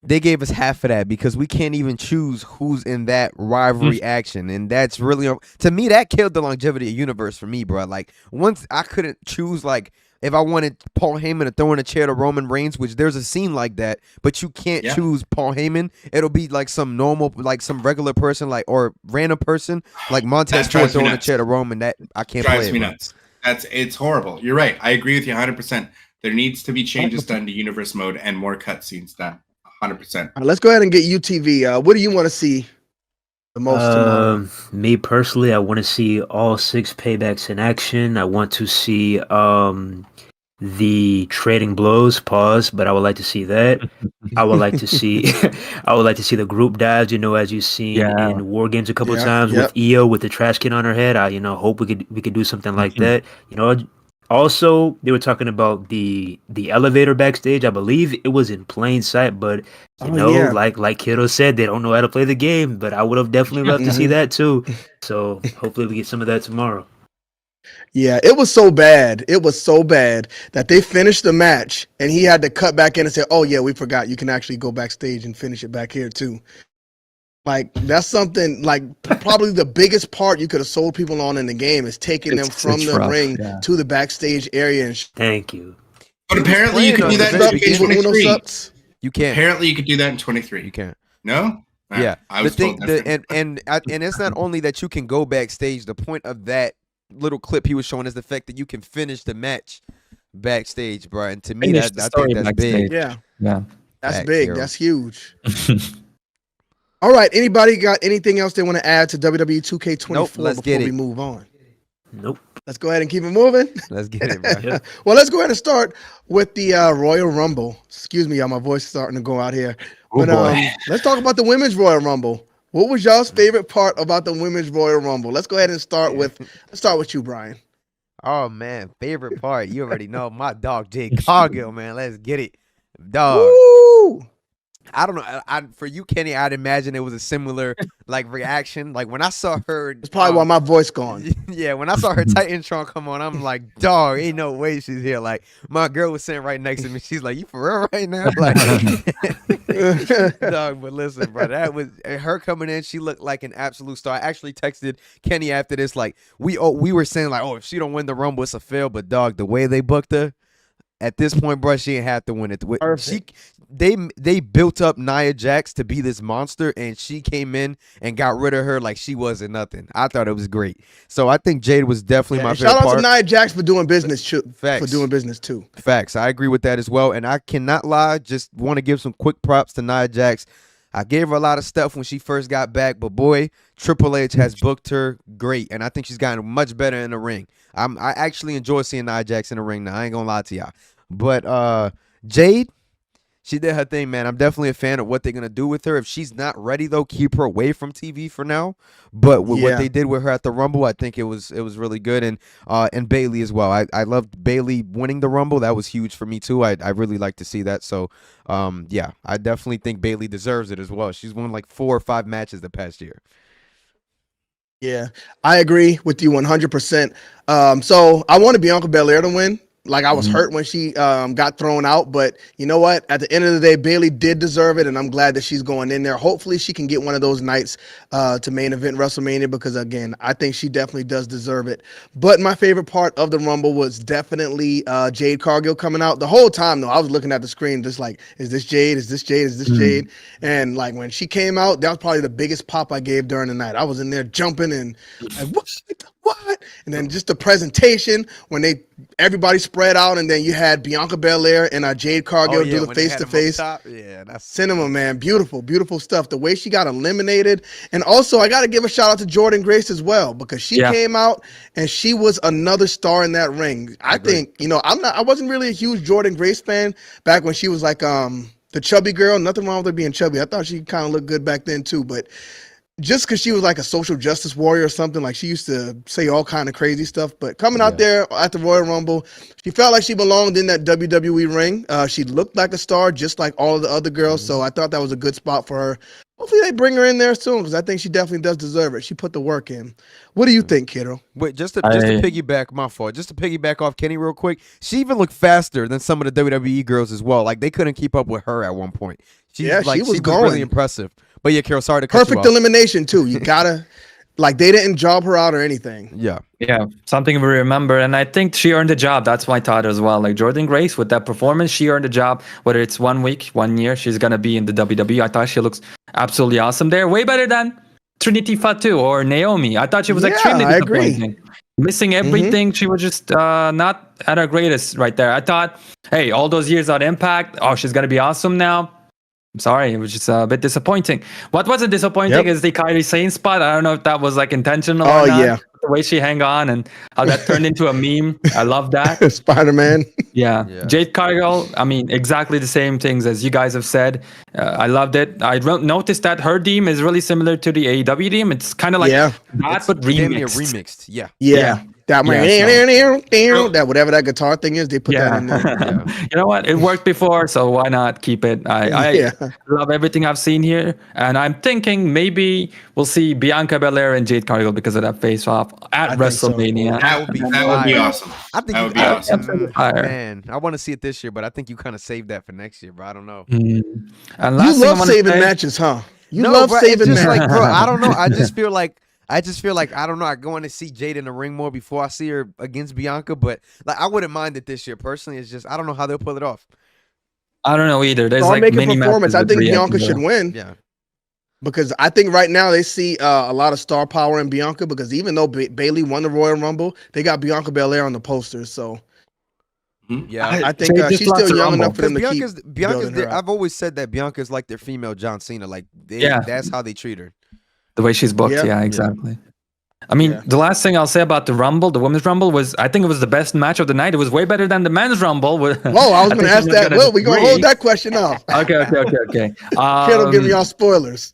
they gave us half of that because we can't even choose who's in that rivalry action, and that's really to me that killed the longevity of universe for me, bro. Like once I couldn't choose like. If I wanted Paul Heyman to throw in a chair to Roman Reigns, which there's a scene like that, but you can't Yeah. choose Paul Heyman. It'll be like some normal, like some regular person, like or random person, like Montez That Ford drives me throwing a nuts. chair to Roman. That I can't Drives play. me Bro. nuts. It's horrible. You're right. I agree with you 100%. There needs to be changes done to universe mode and more cutscenes done. 100%. All right, let's go ahead and get UTV. What do you want to see the most tomorrow? Me personally, I want to see all 6 paybacks in action. I want to see the trading blows. Pause, but I would like to see that. I would like to see the group dives. As you've seen Yeah. in War Games a couple of Yeah, times yep. with EO with the trash can on her head. I hope we could do something like that. Also, they were talking about the elevator backstage. I believe it was in plain sight, but Yeah. like Kero said, they don't know how to play the game. But I would have definitely loved to see that too. So hopefully we get some of that tomorrow. Yeah, it was so bad. It was so bad that they finished the match and he had to cut back in and say, "Oh yeah, we forgot. You can actually go backstage and finish it back here too." Like that's something like probably the biggest part you could have sold people on in the game is taking them from the rough, ring yeah. to the backstage area. And Thank you. But apparently you playing can do on that the in very 2K23. sucks. You can't. Apparently you could do that in 23. You can't. No? Yeah, I was told different. and it's not only that you can go backstage. The point of that little clip he was showing is the fact that you can finish the match backstage, bro. And to me, Finish I the think story that's backstage. big. Yeah, Yeah. that's Back big. here. That's huge. All right. Anybody got anything else they want to add to WWE 2K24 Nope, let's before get we it. move on? Nope. Let's go ahead and keep it moving. Let's get it, bro. Well, let's go ahead and start with the Royal Rumble. Excuse me, y'all, my voice is starting to go out here. Oh, But boy. let's talk about the Women's Royal Rumble. What was y'all's favorite part about the Women's Royal Rumble? Let's go ahead and start with you, Bryan. Oh man, favorite part. You already know my dog Jade Cargill, man. Let's get it, dog. Woo! I don't know. For you, Kenny, I'd imagine it was a similar like reaction. Like when I saw her, That's probably why my voice gone. yeah, when I saw her Titantron come on, I'm like, dog, ain't no way she's here. Like my girl was sitting right next to me. She's like, you for real right now? Like, dog. But listen, bro, that was her coming in. She looked like an absolute star. I actually texted Kenny after this. Like we were saying like, oh, if she don't win the Rumble, it's a fail. But dog, the way they booked her. At this point, bro, she didn't have to win it. They built up Nia Jax to be this monster, and she came in and got rid of her like she wasn't nothing. I thought it was great. So I think Jade was definitely my favorite shout out part. to Nia Jax for doing business. Facts. For doing business too. Facts. I agree with that as well. And I cannot lie. Just want to give some quick props to Nia Jax. I gave her a lot of stuff when she first got back, but boy, Triple H has booked her great, and I think she's gotten much better in the ring. I actually enjoy seeing Nia Jax in the ring now. I ain't gonna lie to y'all. But Jade, she did her thing, man. I'm definitely a fan of what they're gonna do with her. If she's not ready though, keep her away from TV for now. But with what they did with her at the Rumble, I think it was really good. And Bayley as well. I loved Bayley winning the Rumble. That was huge for me too. I really like to see that. So yeah, I definitely think Bayley deserves it as well. She's won like 4 or 5 matches the past year. Yeah, I agree with you 100%. So I wanted Bianca Belair to win. Like I was hurt when she got thrown out, but you know what? At the end of the day, Bayley did deserve it, and I'm glad that she's going in there. Hopefully, she can get one of those nights to main event WrestleMania because, again, I think she definitely does deserve it. But my favorite part of the Rumble was definitely Jade Cargill coming out. The whole time, though, I was looking at the screen just like, is this Jade? Is this Jade? Is this Jade? And like when she came out, that was probably the biggest pop I gave during the night. I was in there jumping and like, what? And then just the presentation when everybody spread out, and then you had Bianca Belair and Jade Cargill do the face-to-face. Yeah, that's Cinema, man. Beautiful, beautiful stuff. The way she got eliminated. And also, I got to give a shout out to Jordan Grace as well, because she came out and she was another star in that ring. I think, I wasn't really a huge Jordan Grace fan back when she was like the chubby girl. Nothing wrong with her being chubby. I thought she kind of looked good back then too, but just because she was like a social justice warrior or something, like she used to say all kind of crazy stuff. But coming out there at the Royal Rumble, she felt like she belonged in that WWE ring. She looked like a star, just like all of the other girls. So I thought that was a good spot for her. Hopefully they bring her in there soon, because I think she definitely does deserve it. She put the work in. What do you think, Kero? Wait, just to piggyback, my fault. Just to piggyback off Kenny real quick, she even looked faster than some of the WWE girls as well. Like they couldn't keep up with her at one point. She was really impressive. But yeah, Kero, sorry to cut you Perfect off. elimination too. You gotta, like, they didn't job her out or anything. Yeah, something we remember, and I think she earned the job. That's my thought as well. Like Jordan Grace, with that performance, she earned the job. Whether it's 1 week, 1 year, she's gonna be in the WWE. I thought she looks absolutely awesome there. Way better than Trinity Fatu or Naomi. I thought she was extremely disappointing. Missing everything. She was just not at her greatest right there. I thought, hey, all those years on Impact, she's gonna be awesome now. I'm sorry, it was just a bit disappointing. What wasn't disappointing is the Kairi Sane spot. I don't know if that was like intentional or not. Yeah. The way she hang on and how that turned into a meme. I love that. Spider-Man. Yeah. Jade Cargill, I mean, exactly the same things as you guys have said. I loved it. I noticed that her theme is really similar to the AEW theme. It's kind of like that, but remixed. Yeah. That that whatever that guitar thing is, they put that in there. You know what? It worked before, so why not keep it? I love everything I've seen here, and I'm thinking maybe we'll see Bianca Belair and Jade Cargill because of that face-off at WrestleMania. So. That would be awesome. I think that would be awesome. Man, I want to see it this year, but I think you kind of saved that for next year, bro. I don't know. And you love saving matches, huh? You no, love bro, saving it's just man. like, bro, I don't know. I just feel like I don't know. I go on to see Jade in the ring more before I see her against Bianca, but like I wouldn't mind it this year personally. It's just I don't know how they'll pull it off. I don't know either. There's Star like making many performance. matches I with think Rhea Bianca can should go. win. Yeah. Because I think right now they see a lot of star power in Bianca. Because even though Bailey won the Royal Rumble, they got Bianca Belair on the posters. So Yeah. I think Jade just she's lost still the young Rumble. enough for them to keep Bianca's building her up. I've always said that Bianca's like their female John Cena. Like that's how they treat her. The way she's booked, Yep. yeah, exactly. I mean, Yeah. the last thing I'll say about the Rumble, the Women's Rumble, was I think it was the best match of the night. It was way better than the Men's Rumble. Oh, I was going to ask that. Well, we're going to hold that question off. Okay. Kero giving y'all spoilers.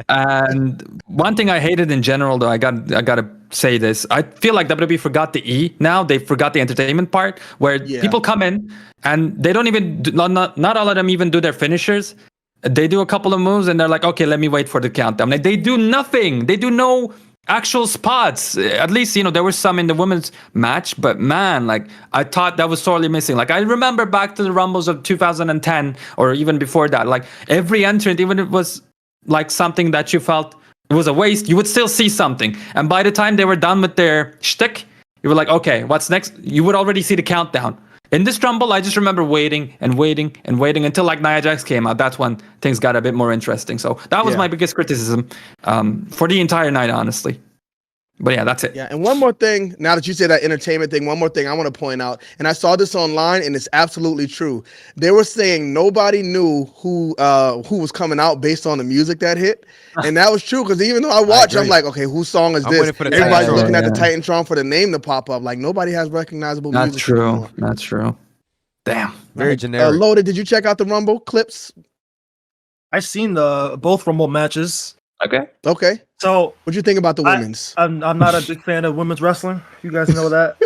And one thing I hated in general, though, I gotta say this. I feel like WWE forgot the E now. They forgot the entertainment part, where people come in and they don't even not all of them even do their finishers. They do a couple of moves and they're like, okay, let me wait for the countdown. Like they do nothing. They do no actual spots. At least, there were some in the women's match, but man, like I thought that was sorely missing. Like I remember back to the Rumbles of 2010 or even before that, like every entrant, even if it was like something that you felt it was a waste, you would still see something. And by the time they were done with their shtick, you were like, okay, what's next? You would already see the countdown. In this Rumble, I just remember waiting until like Nia Jax came out. That's when things got a bit more interesting. So that was my biggest criticism for the entire night, honestly. But yeah, that's it. Yeah, and one more thing, now that you say that entertainment thing, one more thing I want to point out, and I saw this online, and it's absolutely true. They were saying nobody knew who was coming out based on the music that hit, and that was true, because even though I watch, I'm like, okay, whose song is this? Everybody's looking at the Titantron for the name to pop up. Like, nobody has recognizable music. That's true. Damn. Very generic. Loaded, did you check out the Rumble clips? I've seen both Rumble matches. Okay. So what'd you think about the women's? I'm not a big fan of women's wrestling. You guys know that.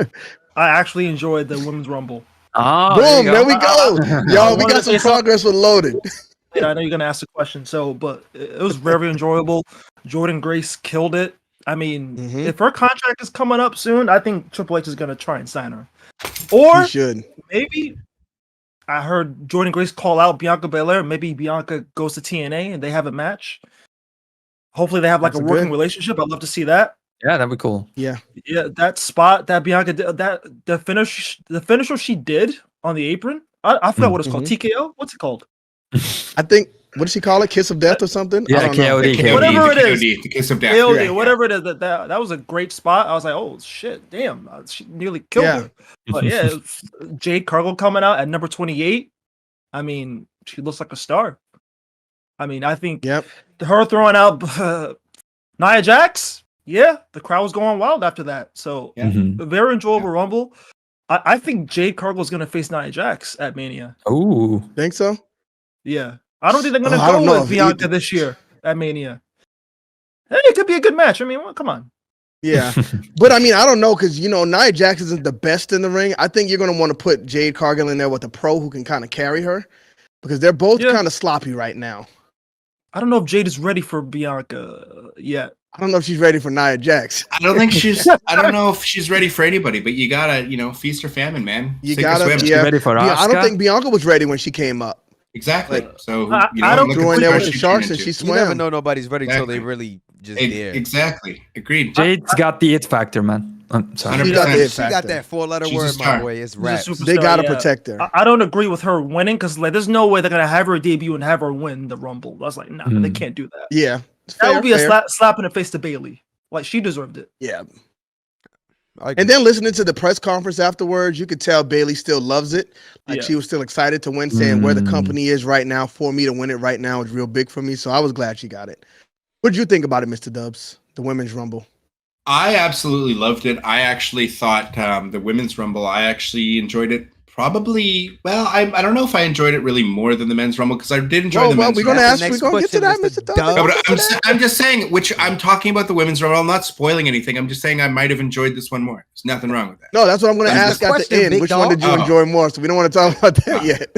I actually enjoyed the women's Rumble. Oh, boom! There we go, y'all. We got some progress with Loaded. Yeah, I know you're gonna ask a question. But it was very enjoyable. Jordan Grace killed it. I mean, if her contract is coming up soon, I think Triple H is gonna try and sign her. Or he should. Maybe I heard Jordan Grace call out Bianca Belair. Maybe Bianca goes to TNA and they have a match. Hopefully they have like a working relationship. I'd love to see that. Yeah, that'd be cool. Yeah, that spot that Bianca did, the finisher she did on the apron. I forgot what it's called. TKO. What's it called? I think. What does she call it? Kiss of Death or something? Yeah, KOD. Whatever it is. The Kiss of Death. KOD, whatever it is. That was a great spot. I was like, oh shit, damn, she nearly killed her. But yeah, Jade Cargill coming out at number 28. I mean, she looks like a star. I mean, I think her throwing out Nia Jax, the crowd was going wild after that. So, a very enjoyable Rumble. I think Jade Cargill is going to face Nia Jax at Mania. Ooh. Think so? Yeah. I don't think they're going to go with Bianca this year at Mania. Hey, it could be a good match. I mean, well, come on. Yeah. But I mean, I don't know, because, Nia Jax isn't the best in the ring. I think you're going to want to put Jade Cargill in there with a pro who can kind of carry her, because they're both kind of sloppy right now. I don't know if Jade is ready for Bianca yet. I don't know if she's ready for Nia Jax. I don't know if she's ready for anybody, but you gotta, feast or famine, man. You gotta, ready for Asuka? I don't think Bianca was ready when she came up. Exactly. So I don't go in there with the sharks and she swam. You never know nobody's ready until they really just there. Exactly. Agreed. Jade's got the it factor, man. I'm sorry. She got the it She got that four-letter word, my boy. It's rap. They gotta protect her. I don't agree with her winning, because there's no way they're gonna have her debut and have her win the Rumble. I was like, nah, they can't do that. Yeah, that would be a slap in the face to Bailey. Like, she deserved it. Yeah. And then listening to the press conference afterwards, you could tell Bailey still loves it. Like she was still excited to win, saying where the company is right now, for me to win it right now is real big for me. So I was glad she got it. What did you think about it, Mr. Dubbs? The Women's Rumble. I absolutely loved it. I actually thought the Women's Rumble, I actually enjoyed it. Probably, well, I don't know if I enjoyed it really more than the Men's Rumble, because I did enjoy the Men's Rumble. We're going to get to that, Mr. Dubbs. No, but I'm just saying, which I'm talking about the Women's Rumble. I'm not spoiling anything. I'm just saying I might have enjoyed this one more. There's nothing wrong with that. No, that's what I'm going to ask at the end. Which one did you enjoy more? So we don't want to talk about that yet.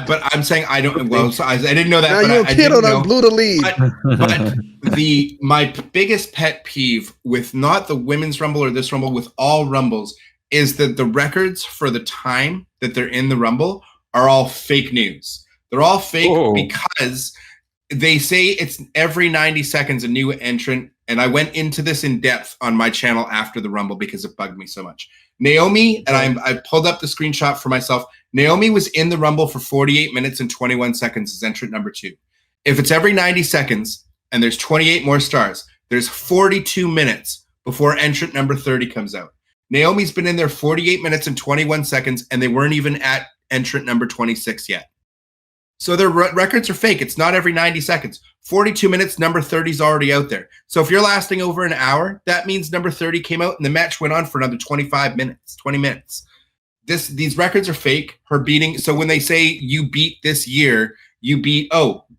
But I'm saying I don't. Well, so I didn't know that. Now but you kid on us, blew the lead. But my biggest pet peeve with not the Women's Rumble or this Rumble, with all Rumbles, is that the records for the time that they're in the Rumble are all fake news. They're all fake because they say it's every 90 seconds a new entrant. And I went into this in depth on my channel after the Rumble because it bugged me so much. Naomi, and I pulled up the screenshot for myself. Naomi was in the Rumble for 48 minutes and 21 seconds as entrant number 2. If it's every 90 seconds and there's 28 more stars, there's 42 minutes before entrant number 30 comes out. Naomi's been in there 48 minutes and 21 seconds, and they weren't even at entrant number 26 yet. So their records are fake. It's not every 90 seconds. 42 minutes, number 30 is already out there. So if you're lasting over an hour, that means number 30 came out and the match went on for another 25 minutes, 20 minutes. These records are fake. Her beating. So when they say you beat this year, you beat,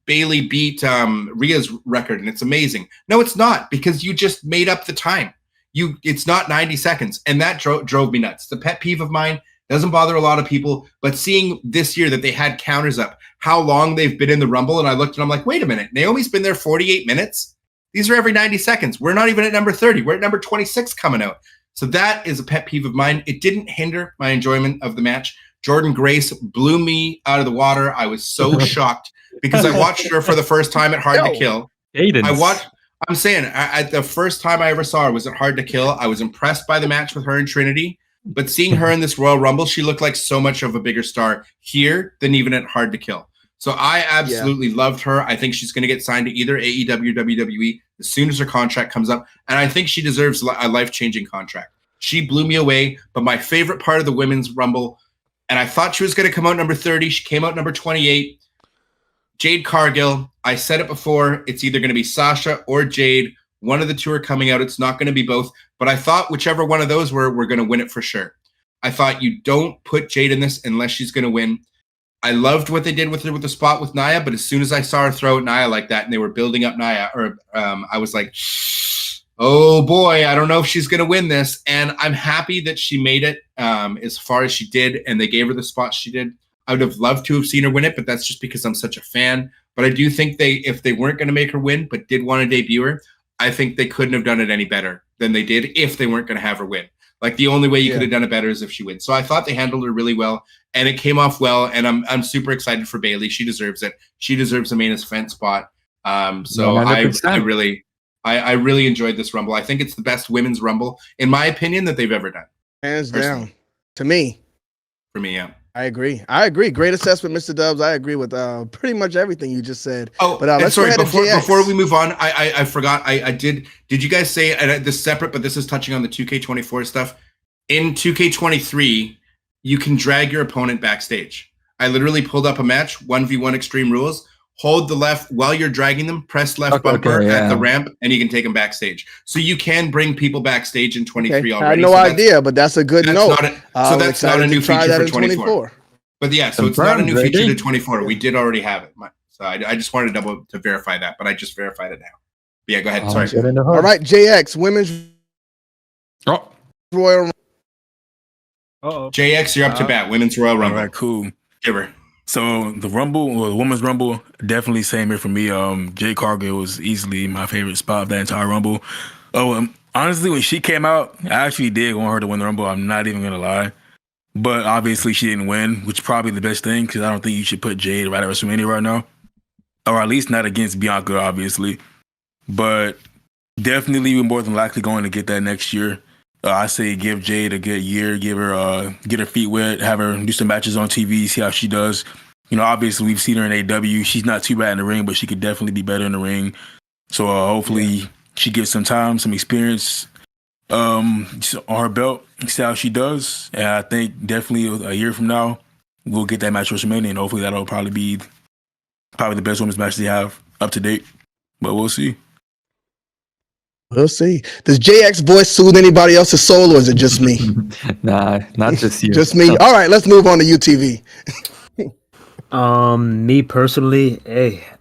Bailey beat Rhea's record and it's amazing. No, it's not, because you just made up the time. It's not 90 seconds. And that drove me nuts. The pet peeve of mine. Doesn't bother a lot of people, but seeing this year that they had counters up, how long they've been in the Rumble, and I looked and I'm like, wait a minute, Naomi's been there 48 minutes? These are every 90 seconds. We're not even at number 30. We're at number 26 coming out. So that is a pet peeve of mine. It didn't hinder my enjoyment of the match. Jordan Grace blew me out of the water. I was so shocked because I watched her for the first time at Hard to Kill. I'm saying, the first time I ever saw her was at Hard to Kill. I was impressed by the match with her and Trinity. But seeing her in this Royal Rumble, she looked like so much of a bigger star here than even at Hard to Kill. So I absolutely loved her. I think she's going to get signed to either AEW or WWE as soon as her contract comes up. And I think she deserves a life-changing contract. She blew me away. But my favorite part of the Women's Rumble, and I thought she was going to come out number 30. She came out number 28. Jade Cargill. I said it before. It's either going to be Sasha or Jade. One of the two are coming out. It's not going to be both. But I thought whichever one of those we're going to win it for sure. I thought you don't put Jade in this unless she's going to win. I loved what they did with her with the spot with Nia, but as soon as I saw her throw at Nia like that and they were building up Nia, I was like, oh boy, I don't know if she's going to win this. And I'm happy that she made it as far as she did, and they gave her the spot she did. I would have loved to have seen her win it, but that's just because I'm such a fan. But I do think if they weren't going to make her win, but did want to debut her, I think they couldn't have done it any better than they did if they weren't going to have her win. Like, the only way you could have done it better is if she wins. So I thought they handled her really well, and it came off well. And I'm super excited for Bailey. She deserves it. She deserves the main event spot. So I really enjoyed this Rumble. I think it's the best women's Rumble, in my opinion, that they've ever done. Hands down. To me. For me, yeah. I agree. Great assessment, Mr. Dubbs. I agree with pretty much everything you just said. Oh, but let's sorry, before we move on, I forgot. I did you guys say, and this is separate, but this is touching on the 2K24 stuff. In 2K23, you can drag your opponent backstage. I literally pulled up a match, 1v1 Extreme Rules. Hold the left while you're dragging them, press left bumper at the ramp, and you can take them backstage. So you can bring people backstage in 23 already. I had no idea, but that's a good note. So that's not a new feature for 24. But yeah, so it's not a new feature to 24. We did already have it. So I just wanted to verify that, but I just verified it now. But yeah, go ahead. Sorry. All right, JX, Women's Royal Uh-oh. JX, you're up to bat. Women's Royal Rumble. All right, cool. Give her. So the Rumble, or the Women's Rumble, definitely same here for me. Jade Cargill was easily my favorite spot of that entire Rumble. Honestly, when she came out, I actually did want her to win the Rumble. I'm not even gonna lie, but obviously she didn't win, which is probably the best thing, because I don't think you should put Jade right at WrestleMania right now, or at least not against Bianca, obviously. But definitely, we're more than likely going to get that next year. I say give Jade a good year, get her feet wet, have her do some matches on TV, see how she does. You know, obviously we've seen her in AW. She's not too bad in the ring, but she could definitely be better in the ring. So hopefully she gets some time, some experience on her belt, see how she does. And I think definitely a year from now we'll get that match at WrestleMania, and hopefully that'll probably be the best women's match they have up to date. But we'll see. We'll see. Does JX voice soothe anybody else's soul, or is it just me? Nah, not just you. Just me. All right, let's move on to UTV. Me personally,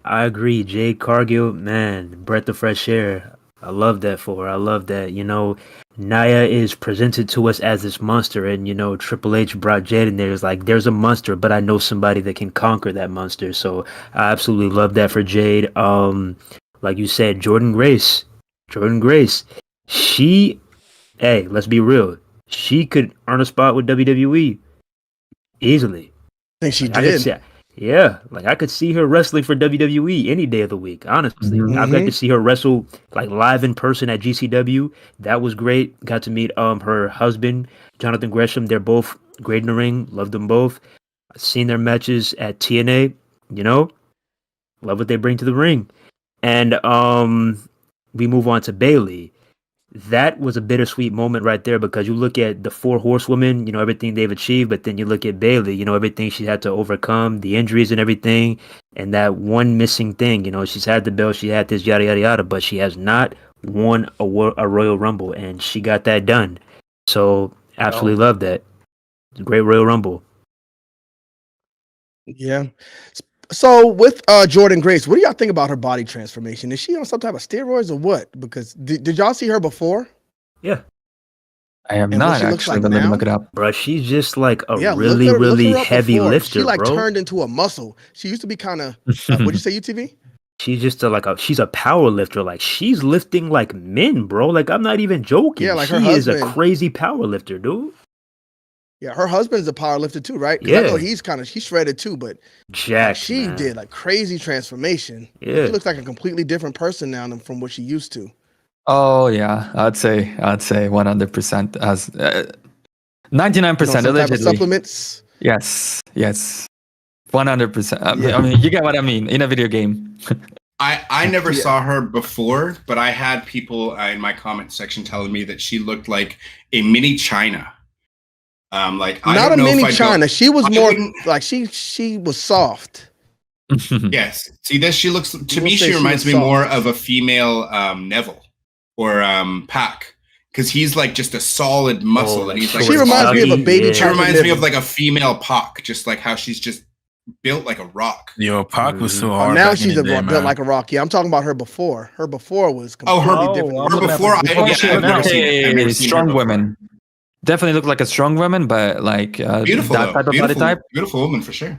I agree. Jade Cargill, man, breath of fresh air. I love that for her. I love that. You know, Nia is presented to us as this monster, and you know, Triple H brought Jade in there. It's like, there's a monster, but I know somebody that can conquer that monster. So I absolutely love that for Jade. Like you said, Jordan Grace, she, let's be real, she could earn a spot with WWE easily. I think she did. Yeah, like I could see her wrestling for WWE any day of the week. Honestly, Mhm. I've got to see her wrestle like live in person at GCW. That was great. Got to meet her husband, Jonathan Gresham. They're both great in the ring. Loved them both. I've seen their matches at TNA. You know, love what they bring to the ring. And we move on to Bailey. That was a bittersweet moment right there because you look at the four horsewomen, you know, everything they've achieved, but then you look at Bailey, you know, everything she had to overcome, the injuries and everything, and that one missing thing, you know, she's had the belt, she had this yada yada yada, but she has not won a Royal Rumble, and she got that done. So absolutely love that. Great Royal Rumble. Yeah. So with Jordan Grace, what do y'all think about her body transformation? Is she on some type of steroids or what? Because did y'all see her before? Yeah. I have And what not she looks actually, like but let me now? look it up. Bro, she's just like a Yeah, really, look really her up heavy before. lifter, She like bro. turned into a muscle. She used to be kind of what'd you say, UTV? She's just she's a power lifter. Like she's lifting like men, bro. Like I'm not even joking. Yeah, like her she is a husband. crazy power lifter, dude. Yeah, her husband's a power lifter too, right? Because I know Yeah. he's shredded too, but Jacked, she man. did like crazy transformation. Yeah. She looks like a completely different person now than from what she used to. Oh yeah, I'd say 100% as 99% You know, some type of allegedly. supplements. Yes, 100%. Yeah. I mean, you get what I mean in a video game. I never Yeah. saw her before, but I had people in my comment section telling me that she looked like a mini China. Like I Not don't a know mini if I'd China. Go, she was I more wouldn't- like she was soft. Yes. See, this she looks to We'll me. say She she reminds was me more soft. of a female Neville or Pac, because he's like just a solid muscle, Oh, and he's like like She reminds me of a stocky, baby yeah. She type reminds me of Neville. like a female Pac, just like how she's just built like a rock. Yo, Pac was so Oh, hard. now back she's in the day, built man. like a rock. Yeah, I'm talking about her before. Her before was Oh, completely her- different. I'm Her looking at before, the- I, yeah, She I've looked never like seen. I've a never seen her strong before. woman. Definitely looked like a strong woman, but like Beautiful, that though. type of Beautiful, body type. beautiful woman for sure.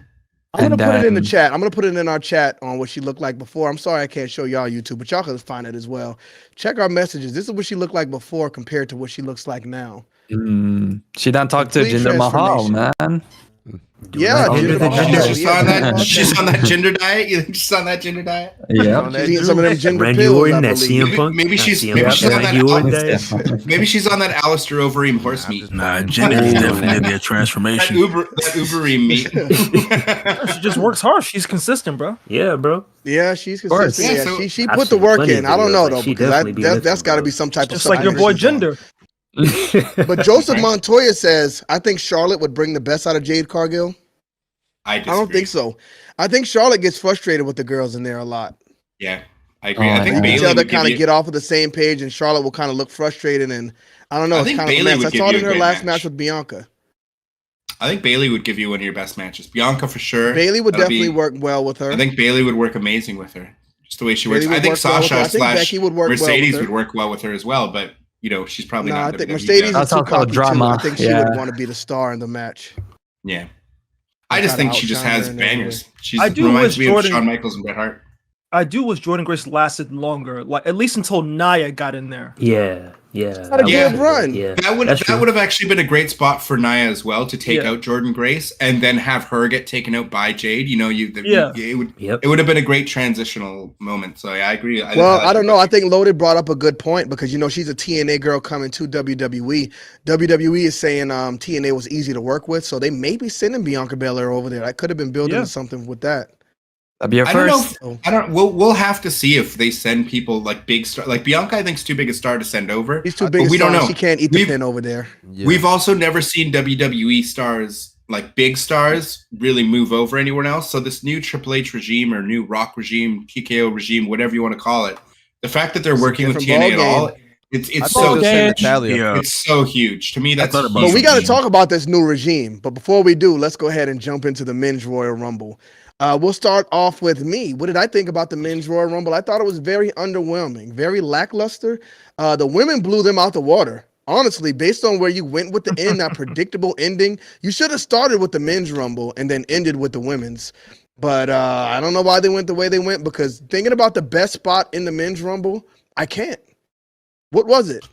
I'm gonna And put it in the then- chat. I'm gonna put it in our chat on what she looked like before. I'm sorry I can't show y'all YouTube, but y'all can find it as well. Check our messages. This is what she looked like before compared to what she looks like now. She done talked to Complete Jinder Mahal, transformation. man. Yeah, not Jinder gender the Mahal. gender. She's Yeah, on Jinder Mahal that. She's said- on that gender diet. You think she's on that gender diet? Yeah. She's eating some of them gender Randy pills, Orton, I that believe. CM Punk. Maybe Not she's- CM maybe Punk, she's that on that Randy Orton Al- diet. Maybe she's on that Alistair Overeem horse meat. Nah, gender is definitely gonna be a That transformation. Ubereem meat. She just works hard. She's consistent, bro. Yeah, bro. Yeah, she's course. consistent. Yeah, Yeah, so- she I've put the seen work plenty in. of I don't videos, know like, though, she because definitely be that's lifting, got to bro. be some type of Just like your boy supplement she's on. Gender. But Joseph Montoya says, I think Charlotte would bring the best out of Jade Cargill. I I don't think so. I think Charlotte gets frustrated with the girls in there a lot. Yeah, I agree. Oh, I think yeah. You can Bailey tell they would give kind of you. get off of the same page, and Charlotte will kind of look frustrated. And I don't know. I It's think kind of a Bailey mess. would I give saw it you in a her great last match. match with Bianca. I think Bailey would give you one of your best matches. Bianca for sure. Bailey would That'll definitely be- work well with her. I think Bailey would work amazing with her. Just the way she Bailey works. would I think work well with her. Sasha I think slash Becky would work well with Mercedes her. would work well with her as well. But you know, she's probably No, not. I think WWE Mercedes yet. is That's too also cocky too. drama. I think she Yeah. would want to be the star in the match. Yeah. I just Try to think she just outshine her has in every bangers. way. She I do reminds wish me of Jordan- Shawn Michaels and Bret Hart. I do wish Jordan Grace lasted longer, like at least until Nia got in there. Yeah. Had a good run. Yeah. That true. would have actually been a great spot for Nia as well, to take Yeah. out Jordan Grace and then have her get taken out by Jade. You know, Yeah. it would have been a great transitional moment. So yeah, I agree. Well, I don't know. I think Loaded brought up a good point because, you know, she's a TNA girl coming to WWE. WWE is saying TNA was easy to work with, so they may be sending Bianca Belair over there. I could have been building Yeah. something with that. That'd be a I don't know. first. I don't. We'll have to see if they send people like big star. Like Bianca, I think is too big a star to send over. He's too But big a we don't star. know. She can't eat the We've- pin over there. Yeah. We've also never seen WWE stars, like big stars, really move over anyone else. So this new Triple H regime or new Rock regime, TKO regime, whatever you want to call it, the fact that they're It's a working with different TNA at ballgame. all, it's I so thought they'll send huge. Natalia. Yeah. It's so huge to me. That's thought about But we huge. got to talk about this new regime. But before we do, let's go ahead and jump into the Men's Royal Rumble. We'll start off with me. What did I think about the Men's Royal Rumble? I thought it was very underwhelming, very lackluster. The women blew them out the water. Honestly, based on where you went with the end, that predictable ending, you should have started with the Men's Rumble and then ended with the Women's. But I don't know why they went the way they went, because thinking about the best spot in the Men's Rumble, I can't. What was it?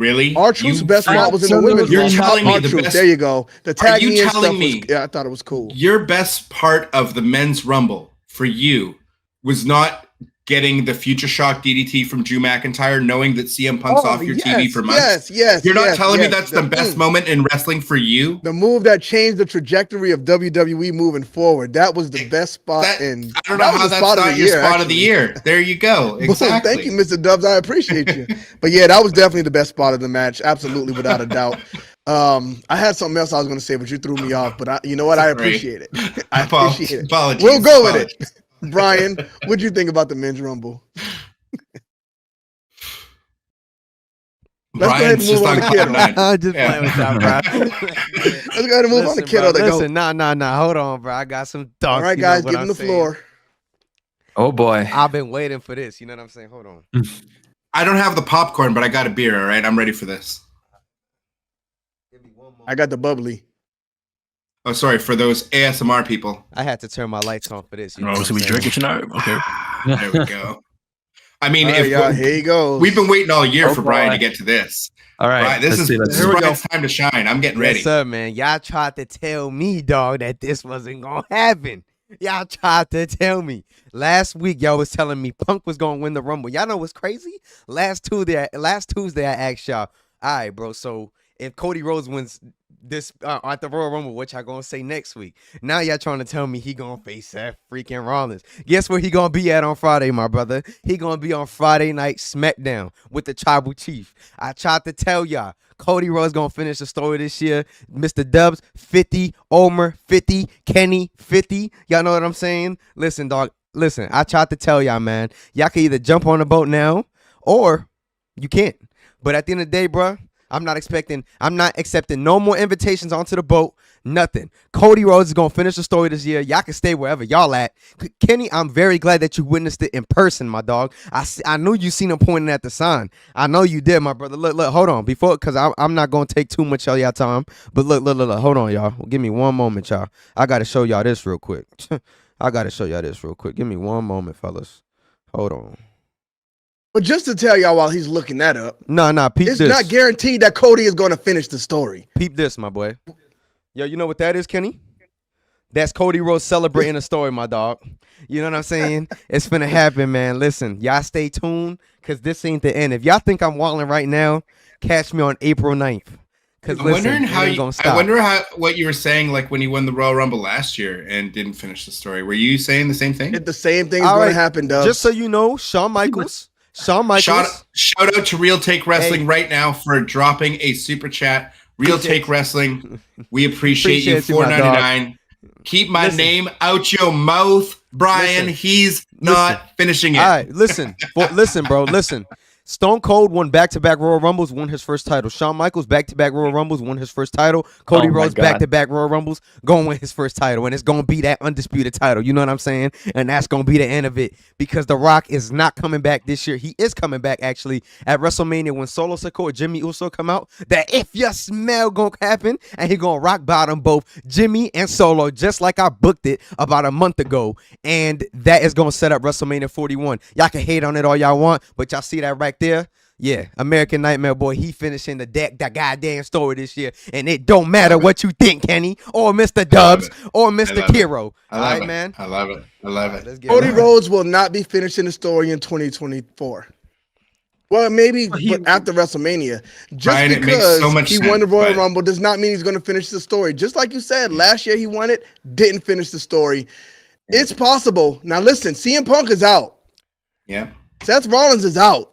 Really? R-Truth's You- best spot was in the women's You're match. telling me the R-Truth, best- there you go. The tag you me in telling stuff me- was, yeah, I thought it was cool. Your best part of the men's rumble for you was not getting the Future Shock DDT from Drew McIntyre, knowing that CM Punk's off your TV for months. Yes. You're not telling me yes. that's the best moment in wrestling for you? The move that changed the trajectory of WWE moving forward. That was the best spot in. I don't know how that's not your spot of the year. There you go. Boom. Exactly. Thank you, Mr. Dubbs. I appreciate you. But yeah, that was definitely the best spot of the match. Absolutely, without a doubt. I had something else I was going to say, but you threw me off. But you know what? I appreciate it. I appreciate it. Apologies. We'll go with it. Brian, what do you think about the men's rumble? Let's go ahead and move on to Kero. I'm just playing with y'all, bro. Let's go ahead and move on to Kero. Listen, nah. Hold on, bro. I got some thoughts. All right, guys, give him the floor. Oh boy. I've been waiting for this. You know what I'm saying? Hold on. I don't have the popcorn, but I got a beer. All right, I'm ready for this. I got the bubbly. Oh, sorry for those ASMR people. I had to turn my lights on for this. You know Oh, what so I'm we saying? drinking tonight? Okay. There we go. I mean, All right, y'all, here you go. we've been waiting all year Oh, for Brian boy. to get to this. All right. Right, this let's see, let's is see. Brian's time to shine. I'm getting ready. Yes, sir, man. Y'all tried to tell me, dog, that this wasn't gonna happen. Y'all tried to tell me. Last week, y'all was telling me Punk was gonna win the Rumble. Y'all know what's crazy? Last Tuesday, I asked y'all, all right, bro, so if Cody Rhodes wins this at the Royal Rumble, what y'all gonna say next week? Now y'all trying to tell me he gonna face Seth freaking Rollins. Guess where he gonna be at on Friday, my brother? He gonna be on Friday Night SmackDown with the Tribal Chief. I tried to tell y'all, Cody Rhodes gonna finish the story this year. Mr.Dubbs 50, Omer 50, Kenny 50. Y'all know what I'm saying? Listen, dog. Listen, I tried to tell y'all, man. Y'all can either jump on the boat now or you can't. But at the end of the day, bro, I'm not accepting no more invitations onto the boat. Nothing. Cody Rhodes is gonna finish the story this year. Y'all can stay wherever y'all at. Kenny, I'm very glad that you witnessed it in person, my dog. I knew you seen him pointing at the sign. I know you did, my brother. Look, hold on. Because I'm not gonna take too much of y'all time. But look. Hold on, y'all. Give me one moment, y'all. I gotta show y'all this real quick. Give me one moment, fellas. Hold on. But just to tell y'all while he's looking that up, Nah, peep it's this. not guaranteed that Cody is going to finish the story. Peep this, my boy. Yo, you know what that is, Kenny? That's Cody Rhodes celebrating a story, my dog. You know what I'm saying? It's finna happen, man. Listen, y'all stay tuned, because this ain't the end. If y'all think I'm walling right now, catch me on April 9th. I'm wondering I wonder what you were saying, like when he won the Royal Rumble last year and didn't finish the story. Were you saying the same thing? The same thing's going to happen, Dubs. Just so you know, Shawn Michaels. Shout out to Real Take Wrestling right now for dropping a super chat. Real Take Wrestling, we appreciate you. $4.99. Keep my name out your mouth, Brian. He's not finishing it. All right, listen, bro. Listen. Stone Cold won back-to-back Royal Rumbles, won his first title. Shawn Michaels back-to-back Royal Rumbles, won his first title. Cody Rhodes back-to-back Royal Rumbles, gonna win his first title, and it's gonna be that undisputed title. You know what I'm saying? And that's gonna be the end of it, because The Rock is not coming back this year. He is coming back actually at WrestleMania when Solo Sikoa, Jimmy Uso come out. That if you smell gonna happen, and he gonna rock bottom both Jimmy and Solo, just like I booked it about a month ago, and that is gonna set up WrestleMania 41. Y'all can hate on it all y'all want, but y'all see that right there. Yeah, American Nightmare boy, he finishing that goddamn story this year, and it don't matter what you think, Kenny, or Mr. Dubbs, or Mr. Kero. All right, man. I love it. Cody Rhodes will not be finishing the story in 2024. Well, maybe but after WrestleMania. Just Brian, because he won the Royal Rumble does not mean he's going to finish the story. Just like you said, last year he won it, didn't finish the story. It's possible. Now listen, CM Punk is out. Yeah. Seth Rollins is out.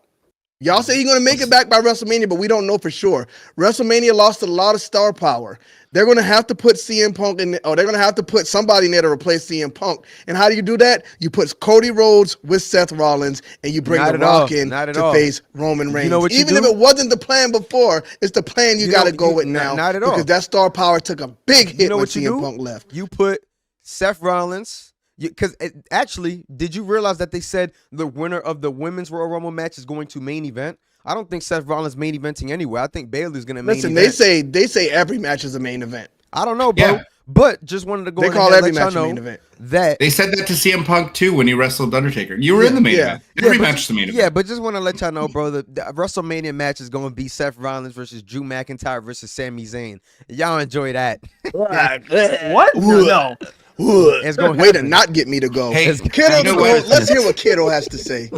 Y'all say he's going to make it back by WrestleMania, but we don't know for sure. WrestleMania lost a lot of star power. They're going to have to put CM Punk in, or they're going to have to put somebody in there to replace CM Punk. And how do you do that? You put Cody Rhodes with Seth Rollins, and you bring The Rock in to face Roman Reigns. Even if it wasn't the plan before, it's the plan you got to go with now. Not at all. Because that star power took a big hit when CM Punk left. You put Seth Rollins. Because actually, did you realize that they said the winner of the women's Royal Rumble match is going to main event? I don't think Seth Rollins main eventing anywhere. I think Bayley's going to main event. Listen, they say every match is a main event. I don't know, bro. Yeah. But just wanted to go They in call ahead every and let match a y'all main know event. that They said that to CM Punk too when he wrestled Undertaker. You were in the main event. Every but- match is the main event. Yeah, but just want to let y'all know, bro, the WrestleMania match is going to be Seth Rollins versus Drew McIntyre versus Sami Zayn. Y'all enjoy that. What? No. It's going Way to not get me to go. Hey, Kero, you know what? let's hear what Kero has to say.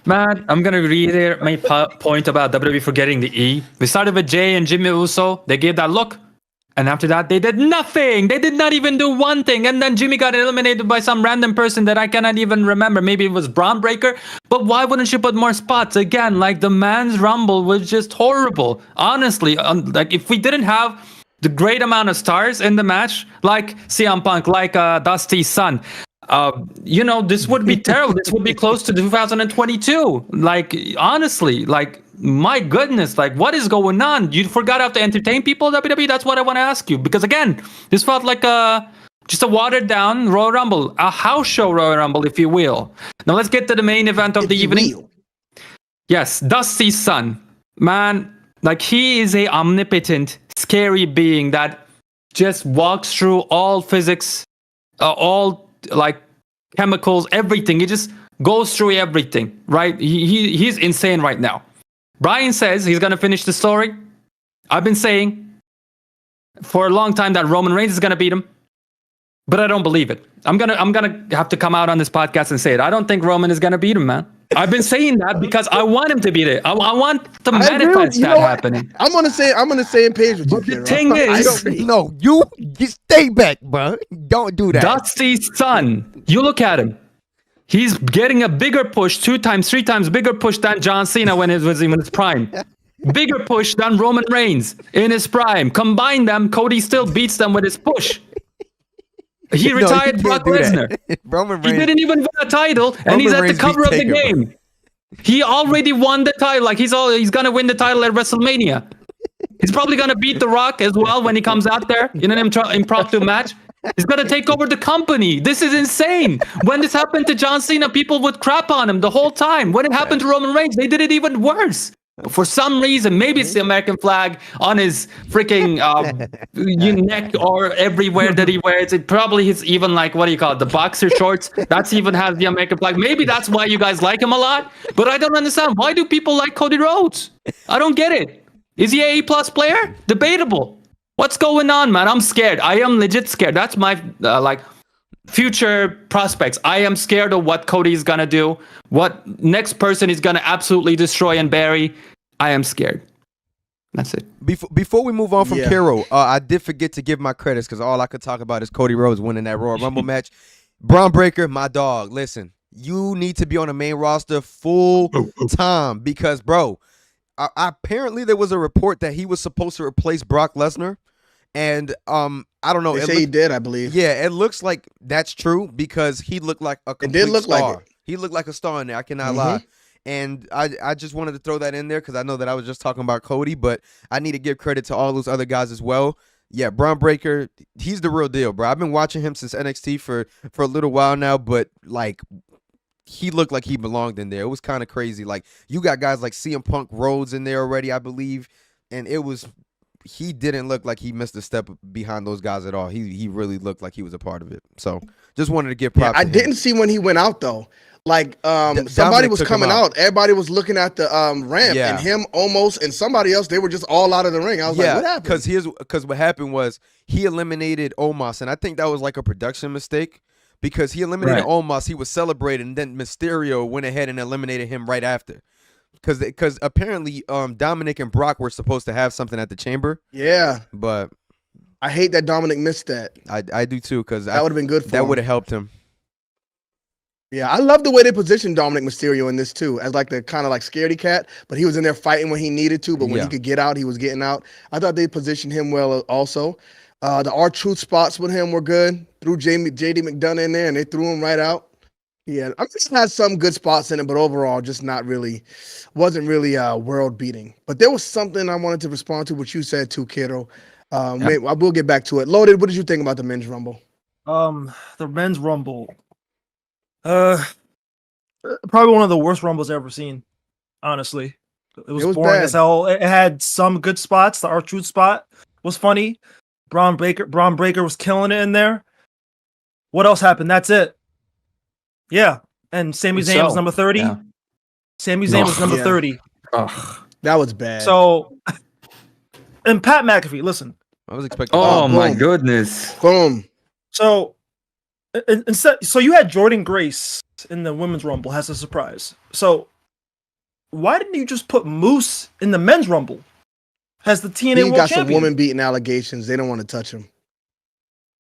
Man, I'm gonna reiterate my point about WWE forgetting the E. We started with Jay and Jimmy Uso. They gave that look. And after that, they did nothing. They did not even do one thing. And then Jimmy got eliminated by some random person that I cannot even remember. Maybe it was Braun Breaker. But why wouldn't you put more spots? Again, like the man's Rumble was just horrible. Honestly, like if we didn't have the great amount of stars in the match, like CM Punk, like Dusty's son, this would be terrible. This would be close to 2022. Like, honestly, like, my goodness, like, what is going on? You forgot how to entertain people, WWE? That's what I want to ask you. Because, again, this felt like just a watered-down Royal Rumble, a house show Royal Rumble, if you will. Now, let's get to the main event of the evening. Yes, Dusty's son. Man, like, he is a omnipotent, scary being that just walks through all physics, all like chemicals, everything. He just goes through everything, right? He's insane right now. Bryan says he's gonna finish the story. I've been saying for a long time that Roman Reigns is gonna beat him, but I don't believe it. I'm gonna have to come out on this podcast and say it. I don't think Roman is gonna beat him, man. I've been saying that because I want him to beat it. I want to manifest that happening. I'm on the same page with you. But the Kero. thing is, No, you stay back, bro. Don't do that. Dusty's son, you look at him. He's getting a bigger push, 2 times, 3 times bigger push than John Cena when it was in his prime. Bigger push than Roman Reigns in his prime. Combine them, Cody still beats them with his push. He retired Brock Lesnar. Roman He Reigns. didn't even win a title, and he's at the Reigns cover beat of the Taker, bro. game. He already won the title. Like he's gonna win the title at WrestleMania. He's probably gonna beat The Rock as well when he comes out there in an impromptu match. He's gonna take over the company. This is insane. When this happened to John Cena, people would crap on him the whole time. When it happened to Roman Reigns, they did it even worse. But for some reason, maybe it's the American flag on his freaking neck or everywhere that he wears. It probably is even like, what do you call it, the boxer shorts. That's even has the American flag. Maybe that's why you guys like him a lot. But I don't understand. Why do people like Cody Rhodes? I don't get it. Is he an A+ player? Debatable. What's going on, man? I'm scared. I am legit scared. That's my future prospects. I am scared of what Cody is gonna do. What next person is gonna absolutely destroy and bury. I am scared. That's it. Before we move on from Yeah. Kero, I did forget to give my credits because all I could talk about is Cody Rhodes winning that Royal Rumble match. Braun Breaker, my dog. Listen, you need to be on the main roster full time because, bro, apparently there was a report that he was supposed to replace Brock Lesnar, and I don't know. They say he did, I believe. Yeah, it looks like that's true because he looked like a complete did look star. like it. He looked like a star in there. I cannot lie. And I just wanted to throw that in there because I know that I was just talking about Cody, but I need to give credit to all those other guys as well. Yeah, Braun Breaker, he's the real deal, bro. I've been watching him since NXT for a little while now, but like he looked like he belonged in there. It was kind of crazy. Like you got guys like CM Punk, Rhodes in there already, I believe, and he didn't look like he missed a step behind those guys at all. He really looked like he was a part of it. So just wanted to give props. I to him. didn't see when he went out though. Like somebody Dominic was took him coming out. out. Everybody was looking at the ramp, Yeah. and him almost and somebody else. They were just all out of the ring. I was like, what happened? Because what happened was he eliminated Omos, and I think that was like a production mistake because he eliminated Omos. He was celebrating, and then Mysterio went ahead and eliminated him right after. Because apparently Dominic and Brock were supposed to have something at the Chamber. Yeah, but I hate that Dominic missed that. I do too because That would have been good for that him. would have helped him. Yeah, I love the way they positioned Dominic Mysterio in this too, as like the kind of like scaredy cat, but he was in there fighting when he needed to, but when he could get out, he was getting out. I thought they positioned him well also. The R-Truth spots with him were good. Threw JD McDonough in there and they threw him right out. Yeah, I mean, it had some good spots in it, but overall just wasn't really world beating. But there was something I wanted to respond to what you said too, Kero. I will get back to it. Loaded, what did you think about the men's rumble? The men's rumble. Probably one of the worst rumbles I've ever seen. Honestly, it was boring bad. as hell. It had some good spots. The R-Truth spot was funny. Braun Breaker was killing it in there. What else happened? That's it. Yeah, and Sami Zayn was number 30. Yeah. Sami Zayn was number Yeah. 30. Ugh. That was bad. So, and Pat McAfee, listen. I was expecting. Oh my boom. goodness. Boom. So, so you had Jordan Grace in the Women's Rumble as a surprise. So, why didn't you just put Moose in the Men's Rumble as the TNA He World got Champion? some woman beating allegations. They don't want to touch him.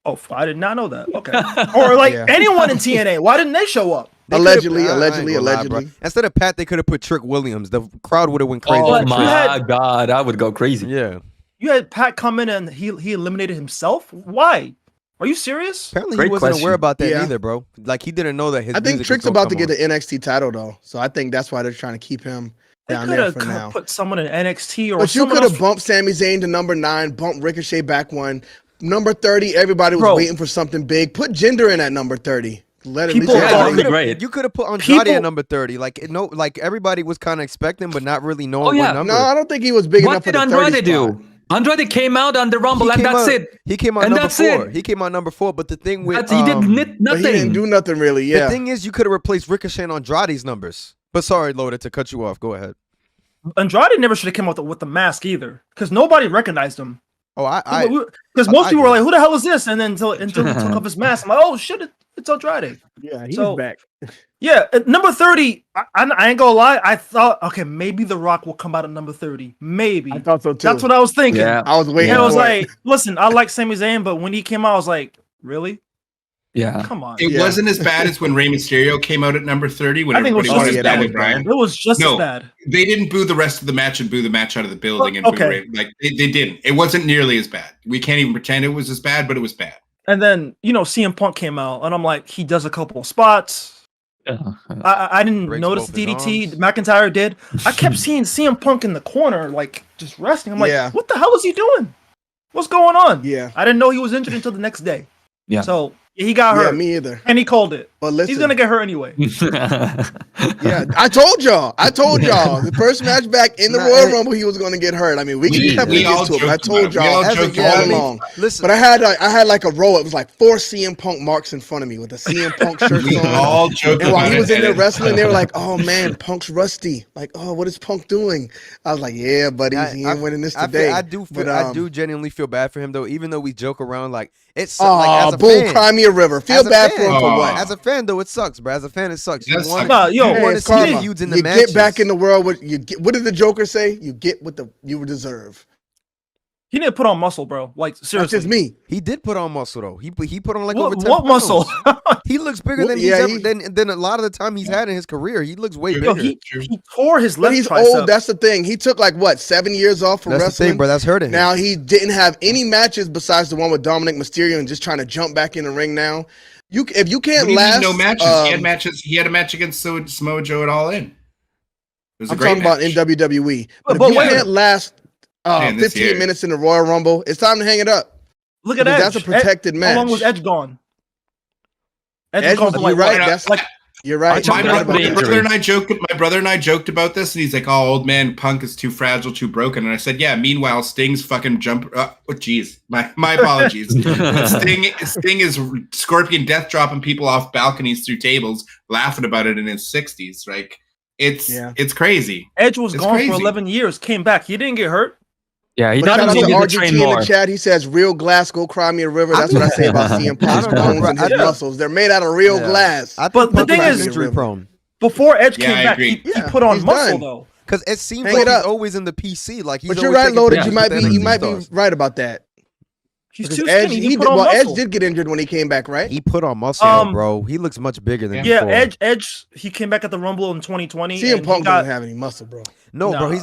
Oh, I did not know that. Okay. Or like Yeah. anyone in TNA. Why didn't they show up? They Allegedly, could've- I ain't allegedly, gonna lie, bro. allegedly. Instead of Pat, they could have put Trick Williams. The crowd would have went crazy. Oh But you my had- god, I would go crazy. Yeah. You had Pat come in and he eliminated himself? Why? Are you serious? Apparently, Great he wasn't question. aware about that Yeah. either, bro. Like he didn't know that his. I think music Trick's was gonna about to come get on. the NXT title though, so I think that's why they're trying to keep him They down could there for have now. put someone in NXT or But you someone could have else- bumped Sami Zayn to number 9, bumped Ricochet back 1. Number 30, everybody was Bro. waiting for something big. Put Jinder in at number 30. Let him People Yeah, thought- that'd be great. You could have put Andrade People- at number 30. Like like everybody was kind of expecting, but not really knowing Oh, yeah. what number. No, I don't think he was big What enough for did the 30 Andrade spot. do? Andrade came out on the Rumble, and came that's out- it. He came out And number that's 4. it. He came out number 4. But the thing with He did But nothing. he didn't do nothing really. the Yeah. thing is, you could have replaced Ricochet and Andrade's numbers. But sorry, Loaded, to cut you off. Go ahead. Andrade never should have come out with the mask either, because nobody recognized him. Oh, Because most I people were agree. like, "Who the hell is this?" And then until he took off his mask, I'm like, "Oh shit, it's Andrade." Yeah, he's So- back. Yeah, at number 30. I ain't gonna lie. I thought, okay, maybe The Rock will come out at number 30. Maybe. I thought so too. That's what I was thinking. Yeah, I was waiting And I was for like, listen, I like Sami Zayn, but when he came out, I was like, really? yeah. Come on. It Yeah. wasn't as bad as when Rey Mysterio came out at number 30 when I think it was everybody just wanted as to bad. with Bryan. It was just No. as bad. They didn't boo the rest of the match and boo the match out of the building and Okay. boo Rey. Like they didn't. It wasn't nearly as bad. We can't even pretend it was as bad, but it was bad. And then, CM Punk came out, and I'm like, he does a couple of spots. I didn't Breaks notice both the his DDT. arms. McIntyre did. I kept seeing CM Punk in the corner, like, just resting. I'm like, Yeah. what the hell is he doing? What's going on? Yeah. I didn't know he was injured until the next day. Yeah. So, he got Yeah, hurt. me either. And he called it. But listen, He's going to get hurt anyway. yeah, I told y'all. The first match back in the Nah, Royal hey. Rumble, he was going to get hurt. I mean, we We- kept we getting all to it, but I joked told about it. We y'all all all joked about it. along. Listen, But I had like a row. It was like 4 CM Punk marks in front of me with a CM Punk shirt We on. all joked And while about he was it. in there and wrestling, they were like, "Oh man, Punk's rusty." Like, "Oh, what is Punk doing?" I was like, "Yeah, buddy, he ain't winning this today." I do genuinely feel bad for him though. Even though we joke around, like it's Oh, like as a boom, fan, cry me a river. Feel as a bad fan- for him for Oh. what? As a fan though, it sucks, bro. As a fan, it sucks. You That's want, Nah, yo, you Hey, want to it's see the karma. feuds in the You matches. get back in the world. What did the Joker say? You get what you deserve. He didn't put on muscle, bro. Like, That's seriously. just me. He did put on muscle though. He put on like What, over 10 what muscle? pounds. He looks bigger than Yeah, he's ever than a lot of the time he's had in his career. He looks way Yo, bigger. he tore his But left he's tricep. old. That's the thing. He took like what 7 years off from That's the wrestling. thing, bro. That's hurting him. Now he didn't have any matches besides the one with Dominic Mysterio and just trying to jump back in the ring now. If you What can't do you mean last no matches. He had um, matches. He had a match against Samoa Joe at All In. It was a I'm great talking about match. in WWE. But But if you wait. can't last Man, this 15 year. minutes in the Royal Rumble, it's time to hang it up. Look at Because Edge. that's a protected How match. long was Edge gone? Edge Edge was was, gone for you're like right. what? That's Like you're right. My You're right about brother- that. My brother and I joked about this, and he's like, "Oh, old man, Punk is too fragile, too broken." And I said, "Yeah." Meanwhile, Sting's fucking jump. Oh, jeez, my apologies. Sting is Scorpion death dropping people off balconies through tables, laughing about it in his 60s. Like it's crazy. Edge was It's gone crazy. for 11 years, came back. He didn't get hurt. Yeah, he But shout doesn't out need to to train RGT in more. the chat. He says, "Real glass, go cry me a river." That's what I say about CM Punk's I don't know, bones bro. and his Yeah. muscles. They're made out of real Yeah. glass. I think But the Punk thing is is- injury prone Before Edge Yeah, came I back, agree. he Yeah, put on he's muscle done. though. because it seems Hang like it he's up. always in the PC. Like he's But you're always right, taking Loaded. pictures You might with be energy. right about that. He's Because too Edge, skinny. He put on Edge muscle. did get injured when he came back, right? He put on muscle, Um, bro. He looks much bigger than Yeah, before. Edge. He came back at the Rumble in 2020. CM and Punk he got, doesn't have any muscle, bro. No, bro, Nah.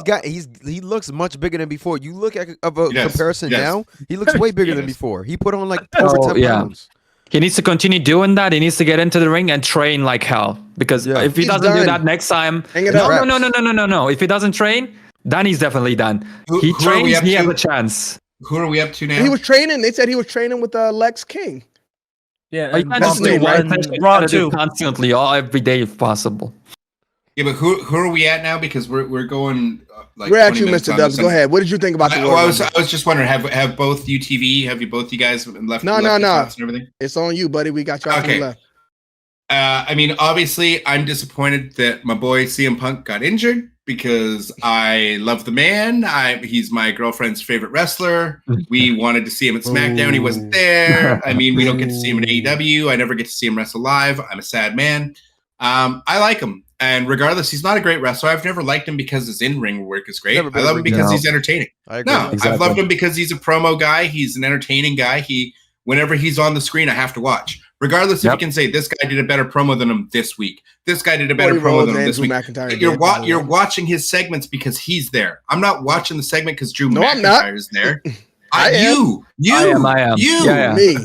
he looks much bigger than before. You look at a Yes, comparison yes. now, he looks way bigger than Yes. before. He put on like over Oh, 10 yeah. pounds. He needs to continue doing that. He needs to get into the ring and train like hell. Because Yeah. if he He's doesn't do done. that next time, Hang it no, up. no. If he doesn't train, then he's definitely done. Who He are we trains, up he has to? a chance. Who are we up to now? He was training. They said he was training with Lex King. yeah, You and can't Braun just do too, one and thing. You Braun gotta do too. constantly, every day if possible. Yeah, but who are we at now? Because we're going like. We're at 20 you, minutes Mr. on Dubs. this. Go ahead. What did you think about the Royal I Rumble? was just wondering, have both UTV, both you guys left? No. thoughts and everything? It's on you, buddy. We got y'all Okay. left. I mean, obviously, I'm disappointed that my boy CM Punk got injured because I love the man. He's my girlfriend's favorite wrestler. We wanted to see him at SmackDown. He wasn't there. I mean, we don't get to see him at AEW. I never get to see him wrestle live. I'm a sad man. I like him. And regardless, he's not a great wrestler. I've never liked him because his in-ring work is great. I love him because he's entertaining. I agree. No, Exactly. I've loved him because he's a promo guy. He's an entertaining guy. Whenever he's on the screen, I have to watch. Regardless if you can say this guy did a better promo than him this week. This guy did a better promo than him this week. You're watching his segments because he's there. I'm not watching the segment because Drew McIntyre is there. I am. I am. Yeah. Me.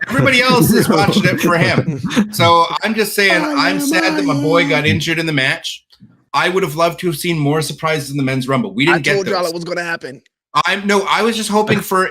Everybody else is watching it for him. So I'm just saying, I'm sad that my boy got injured in the match. I would have loved to have seen more surprises in the men's rumble. We didn't get those. I told y'all it was going to happen. I was just hoping for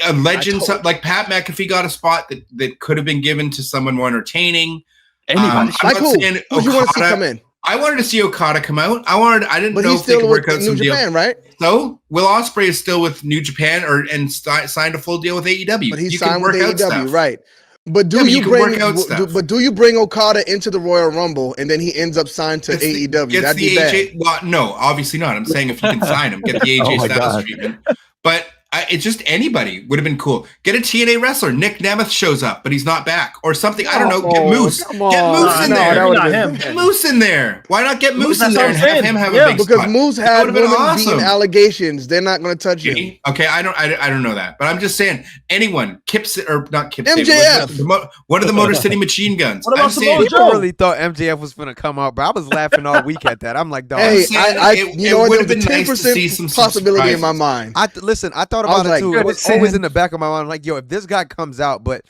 a legend, like Pat McAfee got a spot that could have been given to someone more entertaining. Anybody. Like who? Who do you want to see come in? I wanted to see Okada come out. I didn't know if they could work out some deal. Japan, right? So Will Ospreay is still with New Japan and signed a full deal with AEW. But he's signed with AEW, right? But do you bring Okada into the Royal Rumble and then he ends up signed to AEW? That'd be bad. Well, no, obviously not. I'm saying if you can sign him, get the AJ Styles treatment. But it's just anybody would have been cool. Get a TNA wrestler. Nick Nemeth shows up, but he's not back or something. I don't know. Get Moose. Get Moose in there. Get Moose in there. Why not get Moose in there and have him have a big because spot? Moose had women being allegations. They're not going to touch him. Okay, I don't know that, but I'm just saying anyone MJF, one of the Motor City Machine Guns. What about Samoa People Joe? really thought MJF was going to come out, but I was laughing all week at that. I'm like, dog. Hey, it would have been nice to see some possibility in my mind. I thought about it too. It was always in the back of my mind, like, yo, if this guy comes out, but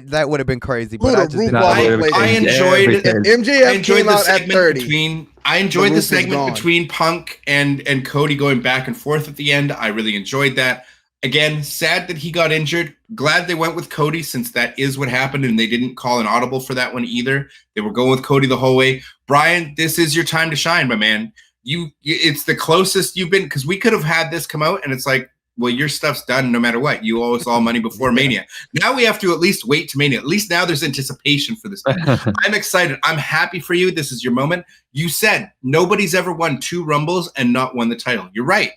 that would have been crazy. But I just didn't. I enjoyed it. MJF came out at 30. I enjoyed the segment between Punk and Cody going back and forth at the end. I really enjoyed that. Again, sad that he got injured. Glad they went with Cody since that is what happened and they didn't call an audible for that one either. They were going with Cody the whole way. Bryan, this is your time to shine, my man. It's the closest you've been because we could have had this come out and it's like, well, your stuff's done no matter what. You owe us all money before Mania. Now we have to at least wait to Mania. At least now there's anticipation for this. I'm excited. I'm happy for you. This is your moment. You said nobody's ever won 2 Rumbles and not won the title. You're right.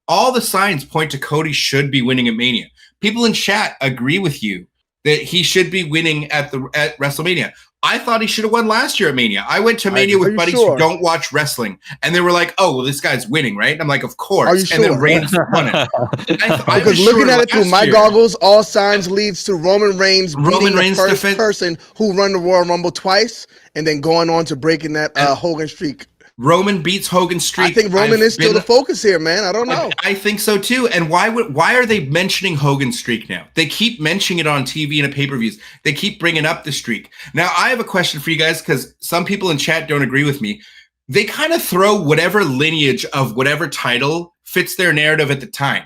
All the signs point to Cody should be winning at Mania. People in chat agree with you that he should be winning at WrestleMania. I thought he should have won last year at Mania. I went to Mania with buddies who don't watch wrestling, and they were like, "Oh, well, this guy's winning, right?" And I'm like, "Of course." Are you sure? And then Reigns won it. Because looking at it through my goggles, all signs leads to Roman Reigns beating the first person who run the Royal Rumble twice, and then going on to breaking that Hogan streak. Roman beats Hogan's streak. I think Roman is still the focus here, man. I don't know. I think so too. And why are they mentioning Hogan's streak now? They keep mentioning it on TV and at pay-per-views. They keep bringing up the streak. Now, I have a question for you guys because some people in chat don't agree with me. They kind of throw whatever lineage of whatever title fits their narrative at the time.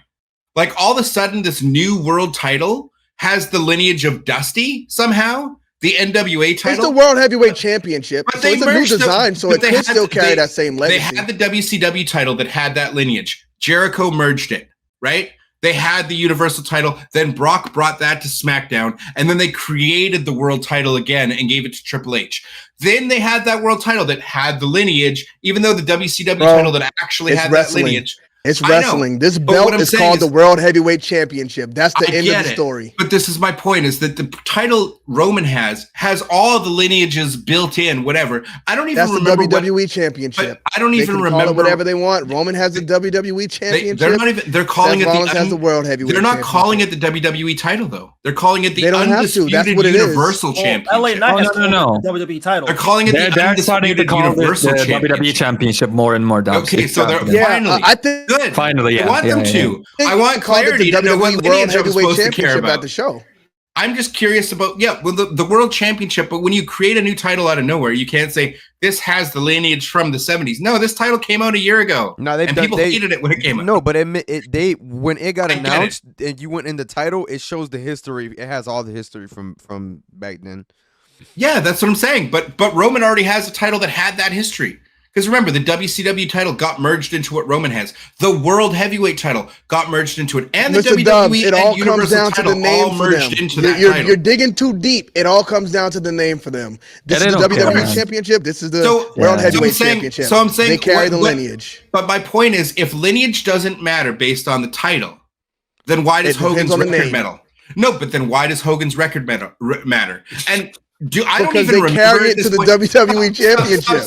Like all of a sudden, this new world title has the lineage of Dusty somehow. The NWA title. It's the World Heavyweight Championship. But so it's a new design, so it could still carry that same legacy. They had the WCW title that had that lineage. Jericho merged it, right? They had the Universal title. Then Brock brought that to SmackDown. And then they created the world title again and gave it to Triple H. Then they had that world title that had the lineage, even though the WCW title that actually had that lineage. It's wrestling. This belt is called the World Heavyweight Championship. That's the end of the story. But this is my point, is that the title Roman has all the lineages built in, whatever. I don't even remember. That's the WWE Championship. I don't even remember. Call it whatever they want. Roman has the WWE Championship. They're calling it the World Heavyweight They're not calling it the WWE title, though. They're calling it the Undisputed Universal Championship. LA Knight has no. WWE title. They're calling it the Undisputed Universal Championship. WWE Championship more and more. Okay, so they're finally. I think good. Finally, yeah. I want them to. I want clarity to know what lineage I'm supposed to care about. At the show. I'm just curious about, the World Championship, but when you create a new title out of nowhere, you can't say, this has the lineage from the 70s. No, this title came out a year ago. No, people hated it when it came out. No, but when it got announced and you went in the title, it shows the history. It has all the history from back then. Yeah, that's what I'm saying. But Roman already has a title that had that history. Because remember, the WCW title got merged into what Roman has. The World Heavyweight title got merged into it. And the Mr. WWE Dubs, it all and comes Universal down to title the name all for merged them. into that You're title. digging too deep. It all comes down to the name for them. This Yeah, is the they don't care, WWE man. Championship. This is the So- World Yeah. Heavyweight So I'm saying- Championship. so I'm saying they carry what- the what- lineage. But my point is, if lineage doesn't matter based on the title, then why does It depends Hogan's on the record name. medal? No, but then why does Hogan's record matter? And I don't Because even they remember carry at it this to the point- WWE Championship.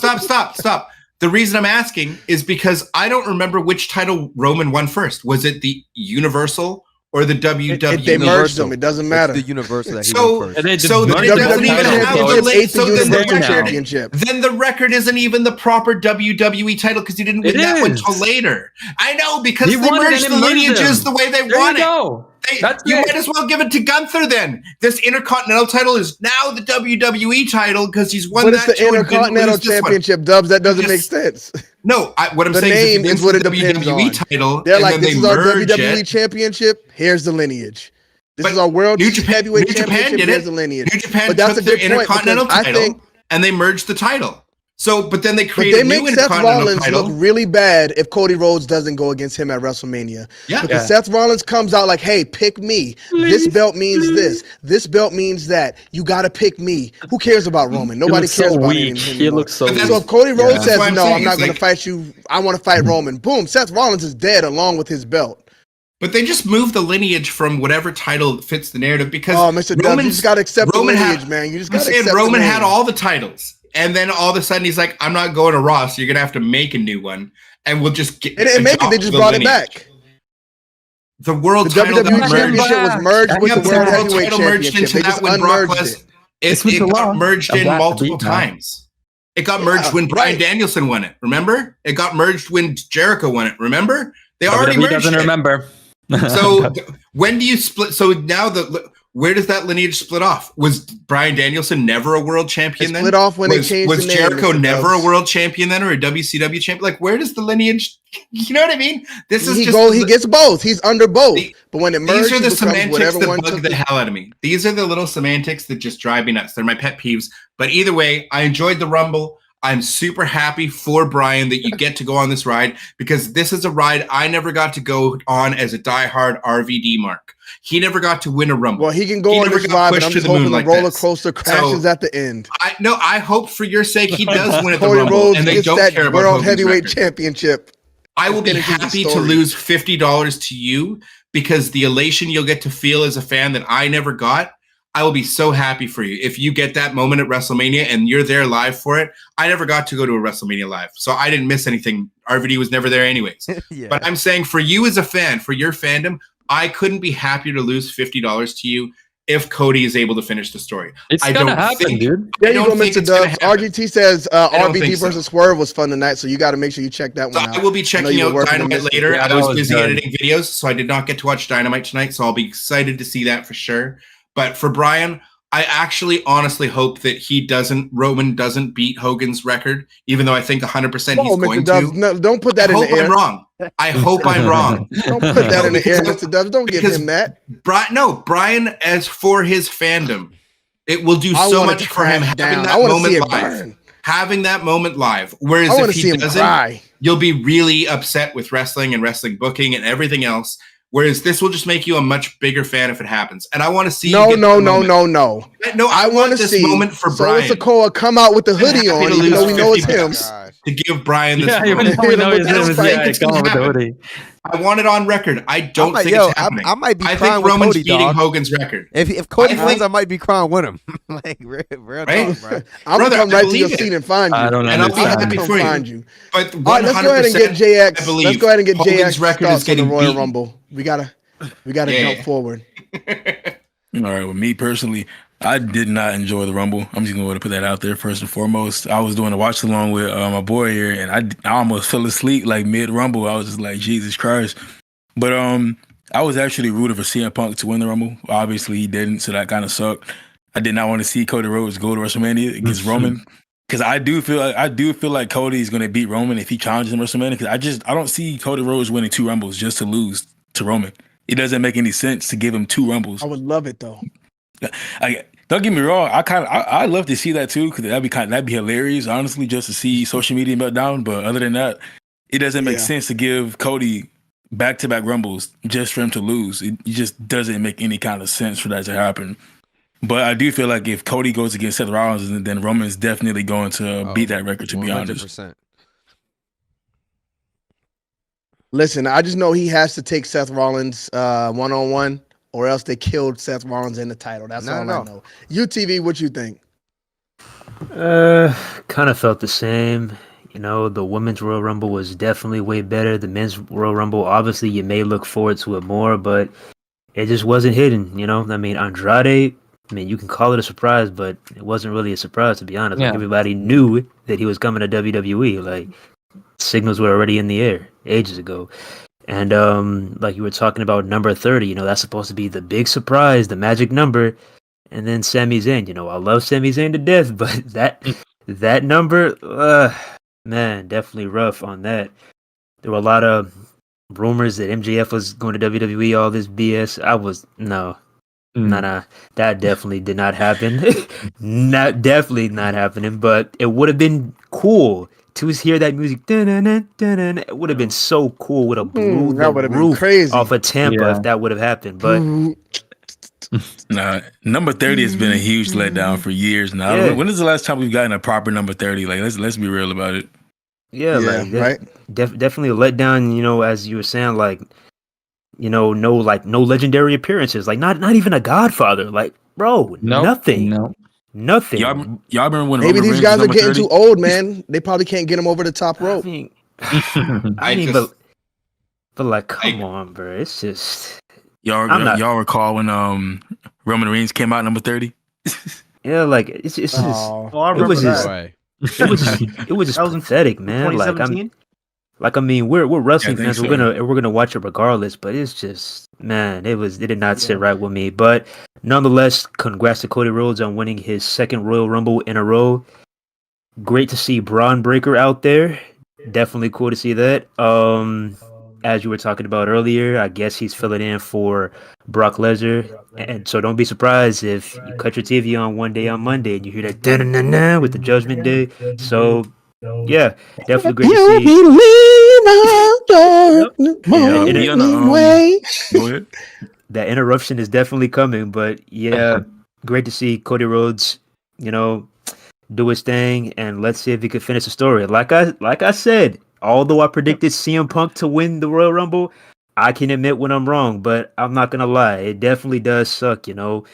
Stop. The reason I'm asking is because I don't remember which title Roman won first. Was it the Universal or the WWE? They merged them. It doesn't matter. It's the Universal that he So- won first. And they just So the merged The them doesn't WWE even together, have so the Championship list. ate the So then the Universal record- Championship. Then the record isn't even the proper WWE title because he didn't win It that one is. till later. I know because He they won it merged and the it merged lineages them. the way they There won you it. go. That's You it. might as well give it to Gunther then. This Intercontinental title is now the WWE title because he's won But it's that the too and didn't Intercontinental lose this one. Championship, Dubs. That doesn't make Just- sense. No, what I'm The saying name is, is what it the depends WWE on. title. They're and like, then this they is our merge WWE it. Championship. Here's the lineage. This But is our World New Japan Heavyweight did Championship. it. Here's the lineage. New Japan But that's took a their good point because Intercontinental I title think and they merged the title. So, but then they But created they a new make Seth Intercontinental Rollins title. look really bad if Cody Rhodes doesn't go against him at WrestleMania. Yeah. Because Seth Rollins comes out like, hey, pick me. This belt means this. This belt means that. You got to pick me. Who cares about Roman? Nobody looks cares so about weak. him He anymore. looks so But weak. So if Cody Rhodes That's says, what I'm no, saying. I'm not It's going to like- fight you. I want to fight Roman. Boom. Seth Rollins is dead along with his belt. But they just moved the lineage from whatever title fits the narrative because Oh, Mr. Dubs, you just got to accept the Roman lineage, had- man. You just I'm got to saying accept Roman the had name. all the titles, and then all of a sudden he's like, "I'm not going to Raw, so you're gonna have to make a new one, and we'll just get." And make it. They just brought it back. The world The title got WWE merged. Championship was merged with Yeah, the but World the world Heavyweight title merged Championship. into They that just when Brock unmerged Lesnar. it. It's It with the got law. merged I'm in glad to multiple beat now. times. It got merged when Bryan right. Danielson won it. Remember? It got merged when Jericho won it. Remember? They already WWE merged doesn't it. remember. So when do you split? So now where does that lineage split off? Was Bryan Danielson never a world champion It then? split off when they was, changed Was the name, Jericho Mr. never Dubs. a world champion then, or a WCW champion? Like, where does the lineage? You know what I mean? This is He just gets both. He's under both. The- But when it merged, these are he the becomes semantics whatever that one bug took the hell out of me. These are the little semantics that just drive me nuts. They're my pet peeves. But either way, I enjoyed the Rumble. I'm super happy for Bryan that you get to go on this ride because this is a ride I never got to go on as a diehard RVD mark. He never got to win a Rumble. Well, he can go He on never this got ride, but pushed I'm to just the moon hoping the like roller this. coaster crashes So- at the end. I hope for your sake he does win at the Cody Rumble Rhodes and they gets don't that care about World Hogan's Heavyweight record. Championship. I will be finishes the happy to story. lose $50 to you because the elation you'll get to feel as a fan that I never got, I will be so happy for you. If you get that moment at WrestleMania and you're there live for it, I never got to go to a WrestleMania live, so I didn't miss anything. RVD was never there anyways. Yeah. But I'm saying for you as a fan, for your fandom, I couldn't be happier to lose $50 to you if Cody is able to finish the story. It's I gonna don't happen, think- dude. There I you don't go, think Mr. it's gonna Dubs. happen. RGT says don't RVD think so. versus Swerve was fun tonight, so you got to make sure you check that So one out. I will be I know checking you were out working on Dynamite this. later. Yeah, I that was was busy good. editing videos, so I did not get to watch Dynamite tonight. So I'll be excited to see that for sure. But for Bryan, I actually honestly hope that Roman doesn't beat Hogan's record, even though I think 100% he's No, going Mr. Dubs, to. no, don't put that I in the hope air. I'm wrong. I hope I'm wrong. Don't put that in the air, Because- Mr. Dubs. Don't give because him that. Bryan, as for his fandom, it will do I so want it much to for him crash having down. that I want to see moment it live. burn. Having that moment live. Whereas I want if to see he him doesn't, cry. you'll be really upset with wrestling and wrestling booking and everything else. Whereas this will just make you a much bigger fan if it happens. And I want to see you No, get no, the no, moment. no, no. No, I want want to this see moment for Solo Bryan Sikoa come out with the hoodie happy on, to even lose though we know it's $50. him. Gosh. to give Bryan this Yeah, even moment. though we know his That's name is right. yeah, come on with the hoodie. I want it on record. I don't think it's happening. I might be I crying think with Roman's Cody, beating dog. Hogan's record. If Cody I wins, think- I might be crying with him. Like real Right? talk, bro. I'm Brother, gonna come I right to your believe it. seat and find you. I don't And I'll be understand. happy Come for you. find you. But 100%, All right, let's go ahead and get JX. I believe Let's go ahead and get Hogan's JX record is thoughts on the getting Royal beaten. Rumble. We gotta Yeah. jump forward. All right, well, me personally, I did not enjoy the Rumble. I'm just going to put that out there first and foremost. I was doing a watch along with my boy here, and I almost fell asleep like mid Rumble. I was just like, Jesus Christ. But I was actually rooting for CM Punk to win the Rumble. Obviously, he didn't, so that kind of sucked. I did not want to see Cody Rhodes go to WrestleMania against Roman because I do feel like Cody is going to beat Roman if he challenges him at WrestleMania. Because I don't see Cody Rhodes winning 2 Rumbles just to lose to Roman. It doesn't make any sense to give him 2 Rumbles. I would love it though. The Don't get me wrong. I love to see that too, because that'd be hilarious, honestly, just to see social media meltdown. But other than that, it doesn't make sense to give Cody back-to-back Rumbles just for him to lose. It just doesn't make any kind of sense for that to happen. But I do feel like if Cody goes against Seth Rollins, then Roman's definitely going to beat that record, to be honest. 100%. Listen, I just know he has to take Seth Rollins one-on-one, or else they killed Seth Rollins in the title. That's all I know. UTV, what you think? Kind of felt the same. You know, the women's Royal Rumble was definitely way better. The men's Royal Rumble, obviously, you may look forward to it more, but it just wasn't hidden. You know, I mean, Andrade, I mean, you can call it a surprise, but it wasn't really a surprise, to be honest. Like, everybody knew that he was coming to WWE. Like, signals were already in the air ages ago. And like you were talking about number 30, you know, that's supposed to be the big surprise, the magic number. And then Sami Zayn, you know, I love Sami Zayn to death, but that number, man, definitely rough on that. There were a lot of rumors that MJF was going to WWE, all this BS. Nah, that definitely did not happen. Definitely not happening, but it would have been cool to hear that music. It would have been so cool. Would have blew the roof off of Tampa if that would have happened. But nah, number 30 has been a huge letdown for years now. Yeah. When is the last time we've gotten a proper number 30? Like, let's be real about it. Yeah, like right. Definitely a letdown. You know, as you were saying, like, you know, no legendary appearances. Like, not even a Godfather. Like, bro, nothing. Nothing. Y'all remember when maybe these guys are getting too old, man? They probably can't get him over the top rope. I mean, but like, come on, bro. It's just y'all recall when Roman Reigns came out number 30? Yeah, like it's just. I remember that. It was just pathetic, man. Like I mean, we're wrestling fans. So. We're gonna watch it regardless. But it's just, man, it did not sit right with me. But nonetheless, congrats to Cody Rhodes on winning his second Royal Rumble in a row. Great to see Braun Breaker out there. Definitely cool to see that. As you were talking about earlier, I guess he's filling in for Brock Lesnar, and so don't be surprised if you cut your TV on one day on Monday and you hear that da-na-na-na with the Judgment Day. So yeah, definitely great to see. That interruption is definitely coming, but yeah, great to see Cody Rhodes, you know, do his thing, and let's see if he could finish the story. Like I said, although I predicted CM Punk to win the Royal Rumble, I can admit when I'm wrong, but I'm not gonna lie, it definitely does suck, you know,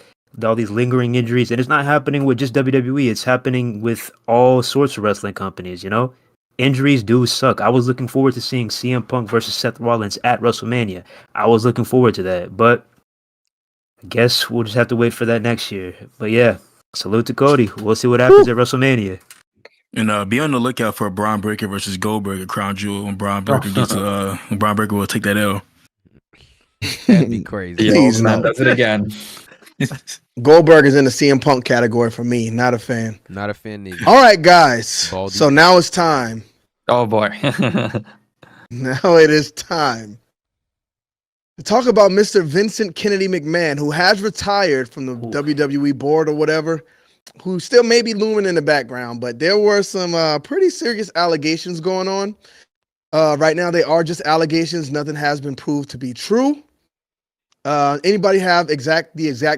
all these lingering injuries, and it's not happening with just WWE, it's happening with all sorts of wrestling companies, you know. Injuries do suck. I was looking forward to seeing CM Punk versus Seth Rollins at WrestleMania. I was looking forward to that, but I guess we'll just have to wait for that next year. But yeah, salute to Cody. We'll see what happens at WrestleMania. And be on the lookout for Braun Breaker versus Goldberg at Crown Jewel when Braun Breaker Braun Breaker will take that L. That'd be crazy. Please, man, does it again. Goldberg is in the CM Punk category for me. Not a fan. Not a fan neither. All right, guys. Baldy. So now it's time. Oh boy. Now it is time to talk about Mr. Vincent Kennedy McMahon, who has retired from the WWE board or whatever, who still may be looming in the background, but there were some pretty serious allegations going on. Right now, they are just allegations. Nothing has been proved to be true. Anybody have the exact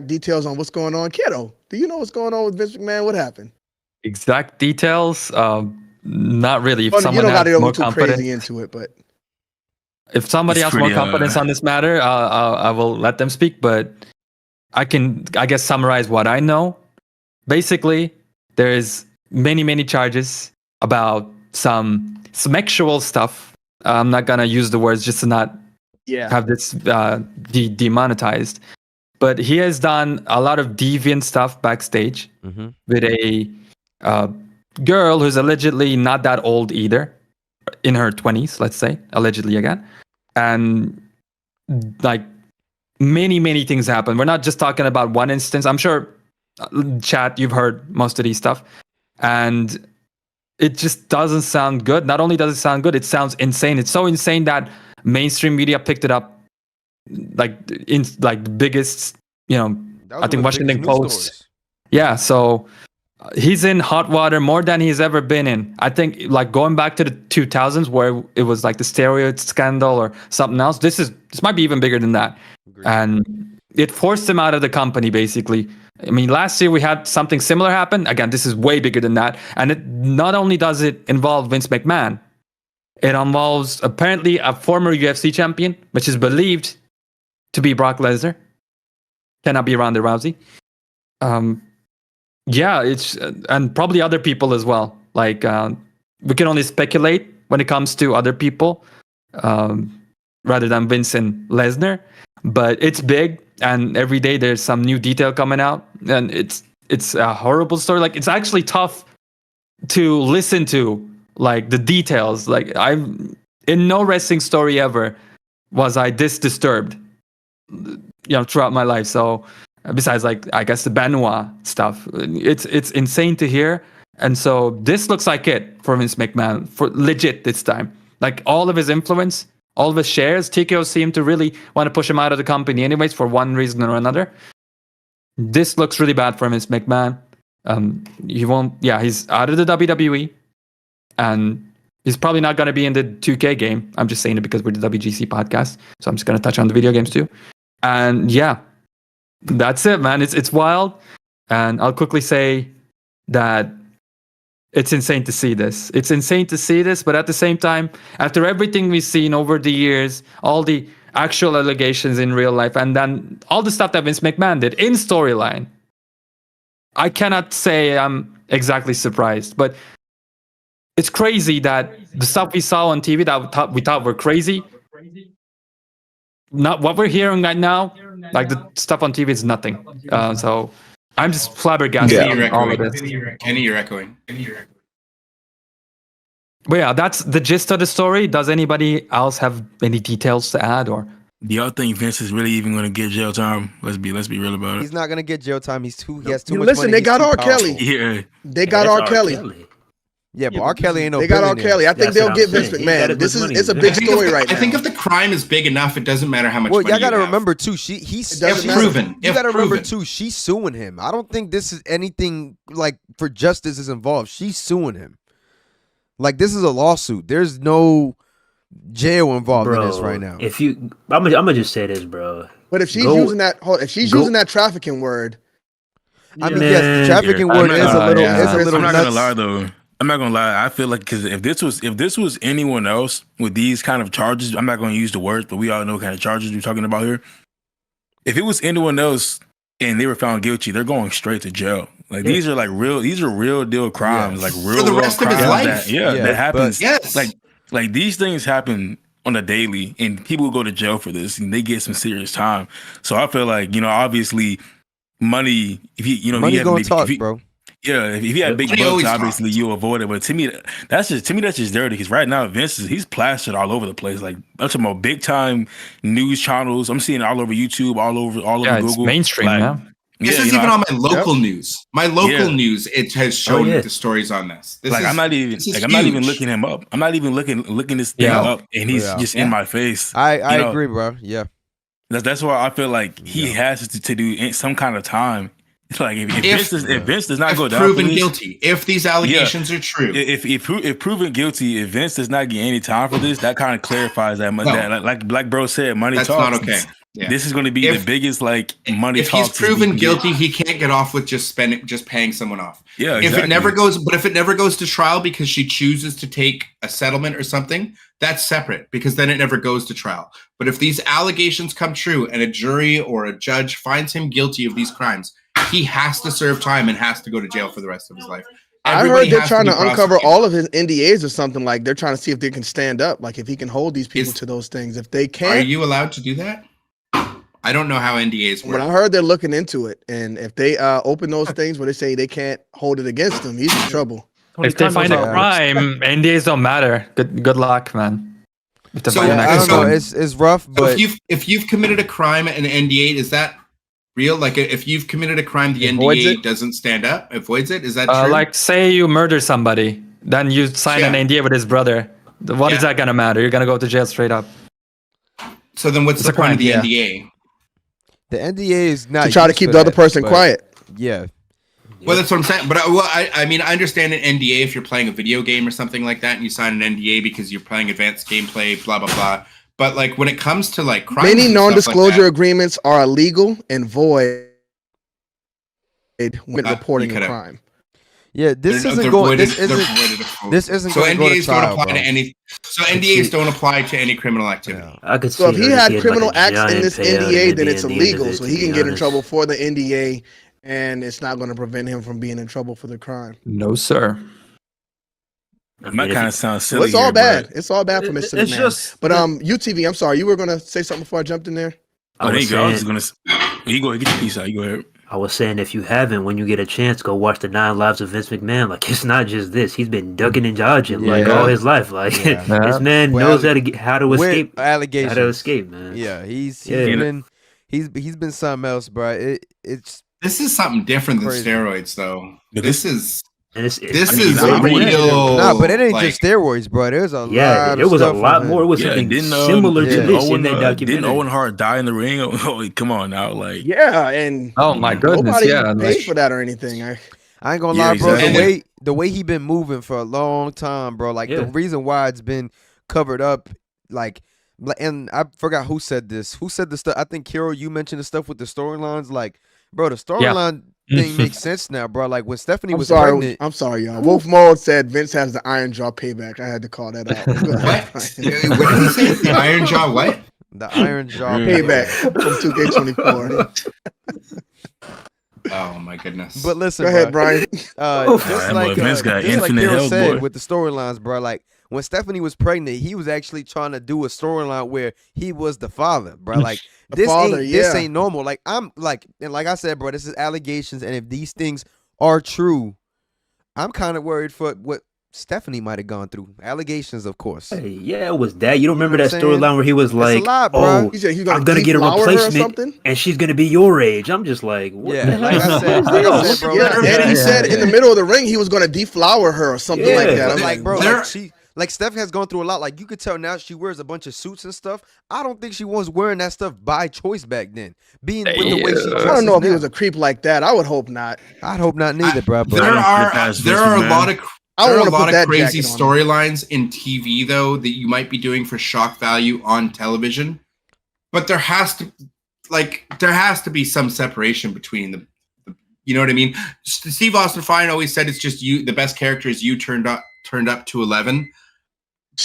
details on what's going on? Kero, do you know what's going on with Vince McMahon? What happened? Exact details? Not really. If someone has more confidence crazy into it, but if somebody has more confidence on this matter, I will let them speak. But I guess, summarize what I know. Basically, there's many charges about some sexual stuff. I'm not gonna use the words just to not have this demonetized. But he has done a lot of deviant stuff backstage with a girl who's allegedly not that old either, in her 20s, let's say, allegedly again. And like many things happen. We're not just talking about one instance. I'm sure, chat, you've heard most of these stuff. And it just doesn't sound good. Not only does it sound good, it sounds insane. It's so insane that mainstream media picked it up, like in like the biggest, you know, I think Washington Post Yeah, so he's in hot water more than he's ever been in. I think like going back to the 2000s where it was like the steroid scandal or something else. This might be even bigger than that. Agreed. And it forced him out of the company basically. I mean, last year we had something similar happen. Again, this is way bigger than that. And it not only does it involve Vince McMahon, it involves apparently a former UFC champion, which is believed to be Brock Lesnar. Cannot be Ronda Rousey. Yeah, it's and probably other people as well. Like we can only speculate when it comes to other people, rather than Vince and Lesnar. But it's big, and every day there's some new detail coming out, and it's a horrible story. Like it's actually tough to listen to, like the details. Like I'm in no wrestling story ever was I this disturbed, throughout my life. So besides, like I guess the Benoit stuff, it's insane to hear. And so this looks like it for Vince McMahon, for legit this time. Like all of his influence, all of his shares, TKO seemed to really want to push him out of the company anyways for one reason or another. This looks really bad for Vince McMahon. He's out of the WWE, and he's probably not going to be in the 2K game. I'm just saying it because we're the WGC podcast, so I'm just going to touch on the video games too. And yeah, that's it, man. It's wild, and I'll quickly say that it's insane to see this. It's insane to see this, but at the same time, after everything we've seen over the years, all the actual allegations in real life, and then all the stuff that Vince McMahon did in storyline, I cannot say I'm exactly surprised, but it's crazy that the stuff we saw on TV that we thought were crazy, not what we're hearing right now. Like the stuff on TV is nothing. So I'm just flabbergasted on all of this. Kenny, you're echoing. But yeah, that's the gist of the story. Does anybody else have any details to add, or? Do y'all think Vince is really even going to get jail time? Let's be real about it. He's not gonna get jail time. He has too much Listen, money. they He's got too R. powerful. Kelly. Yeah, They got R. Kelly. Yeah, but R. Kelly ain't no. They got R. billionaire. Kelly. I think That's they'll what get I'm Vince saying. He got McMahon. it This with is money. it's a big story right now. I think if the crime is big enough, it doesn't matter how much Well, money y'all gotta you have. remember too. He's doesn't If matter. proven. You If gotta remember proven. too. She's suing him. I don't think this is anything like for justice is involved. She's suing him. Like this is a lawsuit. There's no jail involved in this right now. If you, I'm gonna just say this, bro. But if she's Go- using that, go- using that trafficking word, I mean, Man, yes, the trafficking I'm word not is a gonna- little, yeah. is a little I'm not nuts. gonna lie though. I'm not gonna lie. I feel like because if this was anyone else with these kind of charges, I'm not gonna use the words, but we all know what kind of charges we're talking about here. If it was anyone else and they were found guilty, they're going straight to jail. Like these are real deal crimes, like real For the world rest of his crimes life. that happens. but- Yes. Like these things happen on a daily, and people go to jail for this, and they get some serious time. So I feel like obviously, money. If you Money have gonna big, talk, if you, bro. Yeah, if you have big Money bucks, always obviously talks. you avoid it. But to me, that's just dirty. Because right now, Vince he's plastered all over the place. Like I'm talking about big time news channels. I'm seeing it all over YouTube, all over Yeah, Google. it's mainstream Like, now. This yeah, is you know, even on my local news. My local Yeah. news, it has shown yeah. the stories on this. I'm not even this is like I'm not even huge. looking him up. I'm not even looking this thing Yeah. up, and he's Yeah. just Yeah. in my face. I You know, agree, bro. Yeah. That's why I feel like he has to do some kind of time. It's like if Vince does not If go down proven for this, guilty, if these allegations are true, if proven guilty, if Vince does not get any time for this, that kind of clarifies that. No. That like Black Bro said, money that's talks. not okay. Yeah. This is going to be If- the biggest like money if he's talks. proven guilty, he can't get off with just paying someone off. Yeah, If exactly. it never goes to trial because she chooses to take a settlement or something, that's separate because then it never goes to trial. But if these allegations come true and a jury or a judge finds him guilty of these crimes, he has to serve time and has to go to jail for the rest of his life. I Everybody heard they're has trying be to uncover prosecuted. all of his NDAs or something. Like they're trying to see if they can stand up, like if he can hold these people Is- to those things. If they Are can't, you allowed to do that? I don't know how NDAs when I work. heard they're looking into it, and if they open those things where they say they can't hold it against him, he's in trouble. If they find a out. crime, NDAs don't matter. Good luck, man. If they So- find an I actual don't know. crime. It's rough, So but if you've committed a crime and an NDA, is that real? Like if you've committed a crime, the Avoids NDA it? doesn't stand up, avoids it. Is that true? Like say you murder somebody, then you sign an Yeah. NDA with his brother. What is Yeah. that gonna matter? You're gonna go to jail straight up. So then what's It's the a point crime, of the yeah. NDA? the NDA is not To try to used keep for the other that, person but quiet. Yeah, Well, that's what I'm saying. But I mean, I understand an NDA if you're playing a video game or something like that, and you sign an NDA because you're playing advanced gameplay, blah blah blah. But like when it comes to like crimes Many and stuff non-disclosure like agreements are illegal and void when reporting you a could crime. Yeah, this isn't going. This isn't so going to go to NDAs trial, don't apply bro. to any. So NDAs don't apply to any criminal activity. Yeah. I could see. So if he like, had criminal like a acts in giant this payout NDA, and then it's at the end of illegal. it, So to he be can get in honest. trouble for the NDA, and it's not going to prevent him from being in trouble for the crime. No, sir. I mean, That if kind you- of sounds So silly. it's all here, bad. but- It's all bad for Mr. It's McMahon. just- But UTV, I'm sorry, you were going to say something before I jumped in there. Oh, I there was you go. I was saying, just gonna. You go ahead, get your piece out. You go ahead. I was saying, if you haven't, when you get a chance, go watch the 9 Lives of Vince McMahon. Like, it's not just this; he's been ducking and dodging like Yeah. all his life. Like, Yeah. this man Well, knows how to with escape. allegations. How to escape, man. Yeah, he's Yeah. been something else, bro. It's This is something different than Crazy. steroids, though. But This is And this I mean, is I a wouldn't- real. nah, but it ain't like, just steroids, bro. There's a Yeah, lot. there was a stuff lot on more. It him. was Yeah, something didn't similar to yeah. this in Owen, that didn't documentary. Owen Hart die in the ring? Oh, come on now, like Yeah, and Oh my goodness, nobody yeah. paid for that or anything. I ain't gonna Yeah, lie, bro. exactly. The way he been moving for a long time, bro. Like the Yeah. reason why it's been covered up, like, and I forgot who said this. Who said the stuff? I think Kero, you mentioned the stuff with the storylines. Like, bro, the storyline thing makes sense now, bro. Like when Stephanie was pregnant. I'm sorry, y'all. Wolf Mode said Vince has the iron jaw payback. I had to call that out. Go What? ahead. What did he say? The Iron Jaw? What? The Iron Jaw Payback from 2K24. Oh my goodness. But listen, Go ahead, bro, Brian. just that like boy Vince got just like infinite Kero hell, said boy. with the storylines, bro. Like when Stephanie was pregnant, he was actually trying to do a storyline where he was the father, bro. Like The this father, this yeah. ain't normal. Like I'm like, and like I said, bro, this is allegations, and if these things are true, I'm kind of worried for what Stephanie might have gone through. Allegations, of course. Hey, yeah, it was that. You don't remember what that I'm saying? storyline where he was It's a like, lot, bro. "Oh, He said he's I'm gonna get a deflower her or replacement, something. and she's gonna be your age." I'm just like, what Yeah, the hell? like I said, bro. Yeah, and he said in the middle of the ring he was going to deflower her or something like Yeah, that. But I'm like, bro, There- like Steph has gone through a lot. Like you could tell now she wears a bunch of suits and stuff. I don't think she was wearing that stuff by choice back then. Being with the way she dresses I don't know if he now. was a creep like that. I would hope not. I'd hope not neither, bro. But There are past there Vince are a McMahon. lot of I there are wanna a put lot of that crazy jacket on. storylines in TV though that you might be doing for shock value on television, but there has to be some separation between the you know what I mean. Steve Austin Fine always said it's just you. The best character is you turned up to 11.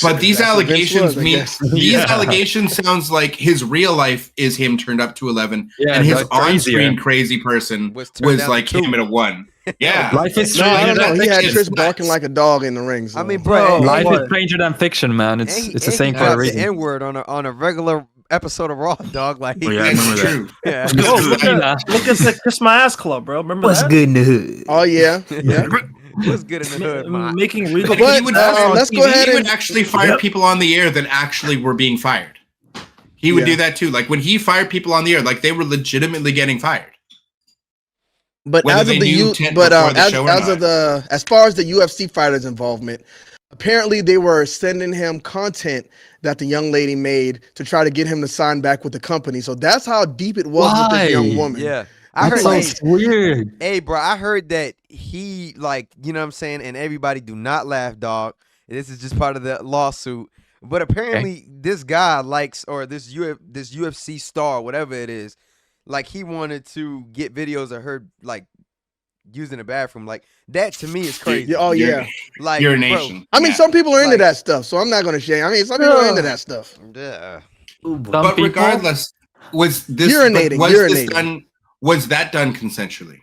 But these That's what Vince allegations was, I mean guess. these Yeah. allegations sounds like his real life is him turned up to 11, Yeah, and his that's crazier. on-screen crazy person Was was, turned down like to 2. him at a 1. Yeah, Life is No, I stranger don't know. than He had fiction. Trish barking like a dog in the ring. So. I mean, bro, No, Life what? is stranger than fiction, man. It's and he- it's the and same he for a dropped reason. the N-word on a regular episode of Raw, dog. Like, Oh, yeah, I it's remember that. true. yeah. Oh, look Nah. at the Kiss My Ass Club, bro. Remember What's that? good in the hood? Oh yeah, yeah. What's good in the hood, man? Making regal. But But, he would, let's go ahead he would and- actually fire Yep. people on the air that actually were being fired. He would Yeah. do that too. Like when he fired people on the air, like they were legitimately getting fired. But Whether as they of the knew U, 10 but before the as, show or as of not. the as far as the UFC fighters' involvement, apparently they were sending him content that the young lady made to try to get him to sign back with the company. So that's how deep it was with this young Why? woman. Yeah, I That heard. sounds weird. Hey, bro, I heard that he, like, you know what I'm saying, and everybody do not laugh, dog. This is just part of the lawsuit. But apparently this guy likes, or this UFC star, whatever it is, like he wanted to get videos of her, like, using the bathroom. Like, that to me is crazy. Yeah, oh You're- yeah. Like, You're a bro, nation. I mean, Yeah. some people are into Like- that stuff, so I'm not going to shame. I mean, some people are into that stuff. yeah. Ooh, boy. Some But people- regardless, was this Urinating, was this urinating. done? Was that done consensually?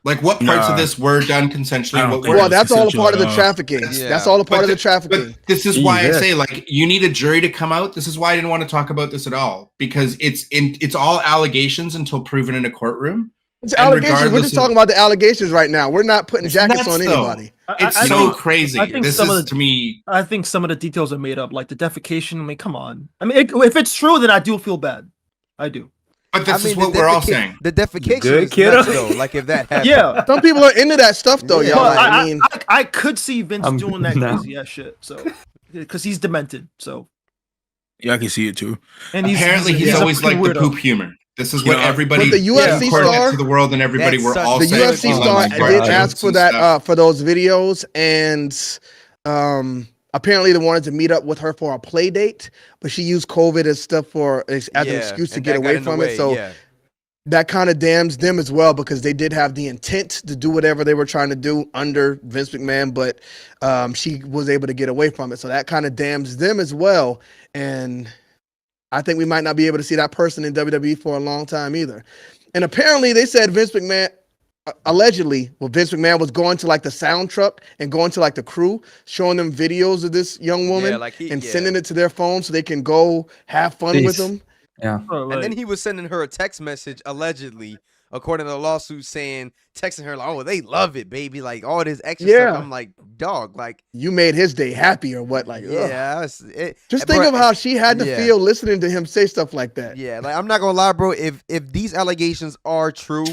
Like what parts Nah. of this were done consensually? I don't What think were Well, was that's all a part of the consensual, trafficking. Yeah. That's all a part But of the the- trafficking. But this is why I Jesus. say, like, you need a jury to come out. This is why I didn't want to talk about this at all, because it's all allegations until proven in a courtroom. It's and allegations. We're regardless just of- talking about the allegations right now. We're not putting It's jackets nuts, on though. anybody. It's I so think- crazy. I think This some of is the- to me. I think some of the details are made up, like the defecation. I mean, come on. I mean, if it's true, then I do feel bad. I do. But this I mean, is what the we're all defeca- saying. The defecation Good, is kiddo? nuts, though. Like, if that happens. Yeah. Some people are into that stuff, though, Yeah. y'all. But Like, I I mean, I could see Vince I'm doing that good now. crazy ass shit. So, because he's demented. So, Yeah, I can see it too. and Apparently, he's a always fucking like the weirdo. poop humor. This is what everybody But the UFC reported star- to the world, and everybody That's were such- all The saying UFC all star like, did garbage ask for and that stuff. for those videos, and apparently they wanted to meet up with her for a play date, but she used COVID as stuff as an excuse to and get that got away in the from way, it. So yeah. that kind of damns them as well, because they did have the intent to do whatever they were trying to do under Vince McMahon, but she was able to get away from it. So that kind of damns them as well. And I think we might not be able to see that person in WWE for a long time either. And apparently they said Vince McMahon, allegedly, Vince McMahon was going to like the sound truck and going to like the crew, showing them videos of this young woman and sending it to their phone so they can go have fun with them. Yeah. And then he was sending her a text message, allegedly, according to the lawsuit, texting her like, "Oh, they love it, baby," like all this extra stuff. I'm like, dog, like you made his day happy or what? Like, yeah. Just think of how she had to feel listening to him say stuff like that. Yeah, like I'm not gonna lie, bro. If these allegations are true,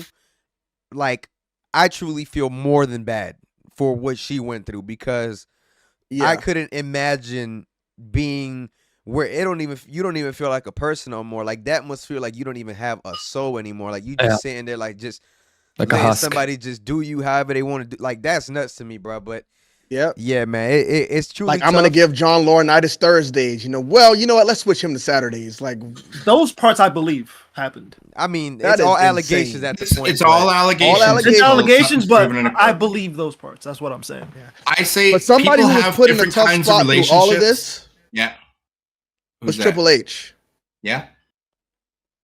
like I truly feel more than bad for what she went through, because I couldn't imagine being where you don't even feel like a person no more. Like that must feel like you don't even have a soul anymore. Like you just sitting there like just like letting somebody just do you however they want to do. Like that's nuts to me, bro. But yeah, man, it's truly like tough. I'm gonna give John Laurinaitis Thursdays. Well, you know what? Let's switch him to Saturdays. Like those parts, I believe happened. I mean, it's all allegations at this point. It's all allegations. It's allegations, but I believe those parts. That's what I'm saying. Yeah. I say, but somebody people who was have put in a different tough kinds spot of through all of relationships. this. Yeah. Was Triple H. Yeah.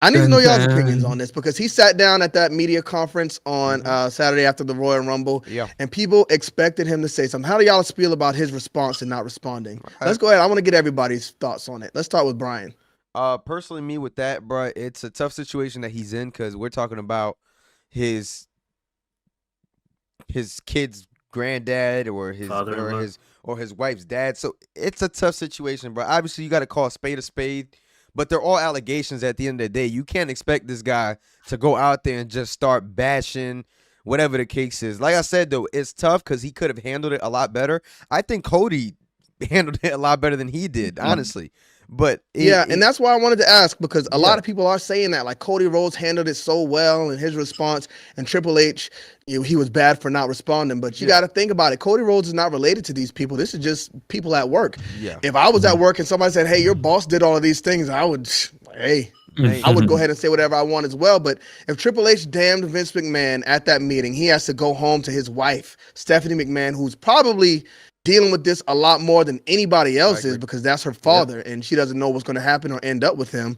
I need to know y'all's opinions on this, because he sat down at that media conference on Saturday after the Royal Rumble, and people expected him to say something. How do y'all feel about his response and not responding? Let's go ahead. I want to get everybody's thoughts on it. Let's start with Bryan. Personally, me with that, bro, it's a tough situation that he's in, because we're talking about his kid's granddad or his wife's dad. So it's a tough situation, bro. Obviously, you got to call a spade, but they're all allegations at the end of the day. You can't expect this guy to go out there and just start bashing whatever the case is. Like I said, though, it's tough because he could have handled it a lot better. I think Cody handled it a lot better than he did, honestly. But and that's why I wanted to ask, because a lot of people are saying that, like, Cody Rhodes handled it so well in his response, and Triple H, he was bad for not responding. But you got to think about it. Cody Rhodes is not related to these people. This is just people at work. Yeah. If I was at work and somebody said, "Hey, your boss did all of these things," I would, I would go ahead and say whatever I want as well. But if Triple H damned Vince McMahon at that meeting, he has to go home to his wife, Stephanie McMahon, who's probably dealing with this a lot more than anybody else is, because that's her father, and she doesn't know what's going to happen or end up with him.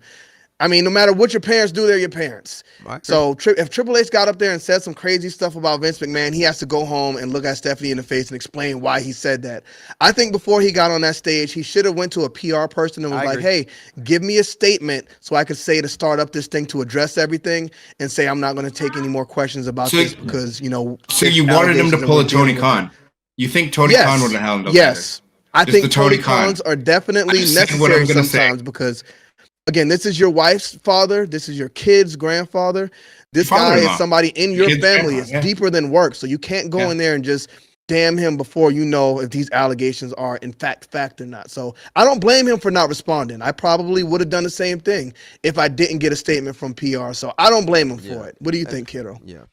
I mean, no matter what your parents do, they're your parents. So if Triple H got up there and said some crazy stuff about Vince McMahon, he has to go home and look at Stephanie in the face and explain why he said that. I think before he got on that stage, he should have went to a PR person and was like, "Hey, give me a statement so I could say to start up this thing to address everything, and say I'm not going to take any more questions about this because, So you wanted him to pull a Tony Khan. You think Tony Khan would have handled Yes. better? I think Tony Khans are definitely necessary sometimes, because, again, this is your wife's father. This is your kid's grandfather. This guy is somebody in your family. It's deeper than work. So you can't go in there and just damn him before you know if these allegations are in fact or not. So I don't blame him for not responding. I probably would have done the same thing if I didn't get a statement from PR. So I don't blame him for it. What do you think, Kero? Yeah.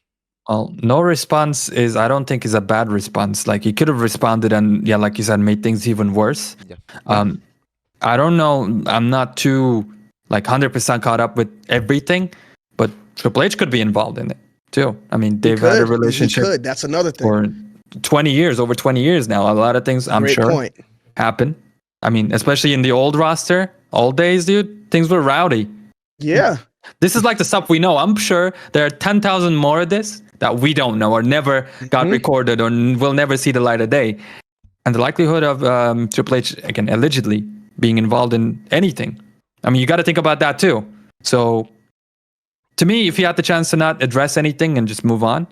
Well, no response I don't think is a bad response. Like, he could have responded and, like you said, made things even worse. Yeah. I don't know. I'm not too, 100% caught up with everything, but Triple H could be involved in it too. I mean, they've had a relationship. That's another thing. For 20 years, over 20 years now. A lot of things, I'm sure, happen. I mean, especially in the old roster, old days, dude, things were rowdy. Yeah. This is like the stuff we know. I'm sure there are 10,000 more of this that we don't know or never got recorded or will never see the light of day. And the likelihood of Triple H, again, allegedly being involved in anything. I mean, you got to think about that too. So to me, if he had the chance to not address anything and just move on,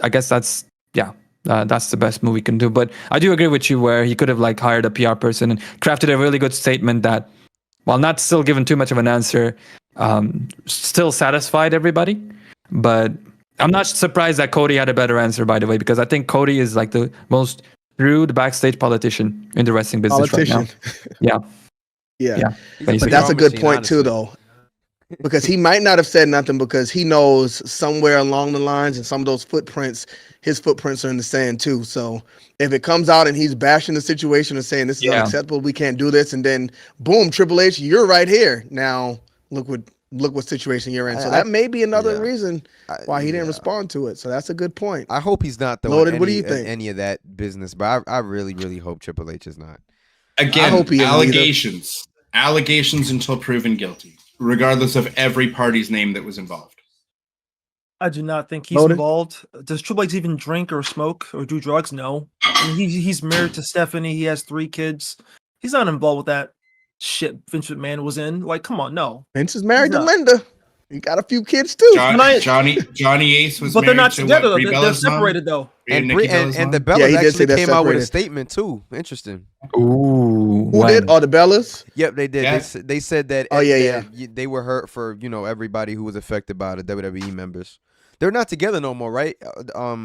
I guess that's the best move he can do. But I do agree with you where he could have hired a PR person and crafted a really good statement that, while not still giving too much of an answer, still satisfied everybody. But I'm not surprised that Cody had a better answer, by the way, because I think Cody is the most shrewd backstage politician in the wrestling business right now. Yeah. But that's a good point too, though. because he might not have said nothing because he knows somewhere along the lines and some of those footprints, his footprints are in the sand too. So if it comes out and he's bashing the situation and saying this is unacceptable, we can't do this, and then boom, Triple H, you're right here. Now look what situation you're in. So that may be another reason why he didn't respond to it. So that's a good point. I hope he's not throwing Loaded, what do you think? any of that business, but I really, really hope Triple H is not. Again, I hope he allegations until proven guilty, regardless of every party's name that was involved. I do not think he's Loaded? involved. Does Triple H even drink or smoke or do drugs? No. I mean, he's married to Stephanie. He has 3 kids. He's not involved with that shit Vince McMahon was in. Like, come on, no. Vince is married to Linda. He got a few kids too. Johnny Ace was, but they're married not to together. Brie They're Bella's mom? separated though. And Nikki Bella's the mom? Bellas Yeah, he did say actually they're came out with a separated. statement too. Interesting. Ooh. Who did? Oh, the Bellas? Yep, they did. Yeah. They said that. Oh, yeah, They were hurt for everybody who was affected by the WWE members. They're not together no more, right? I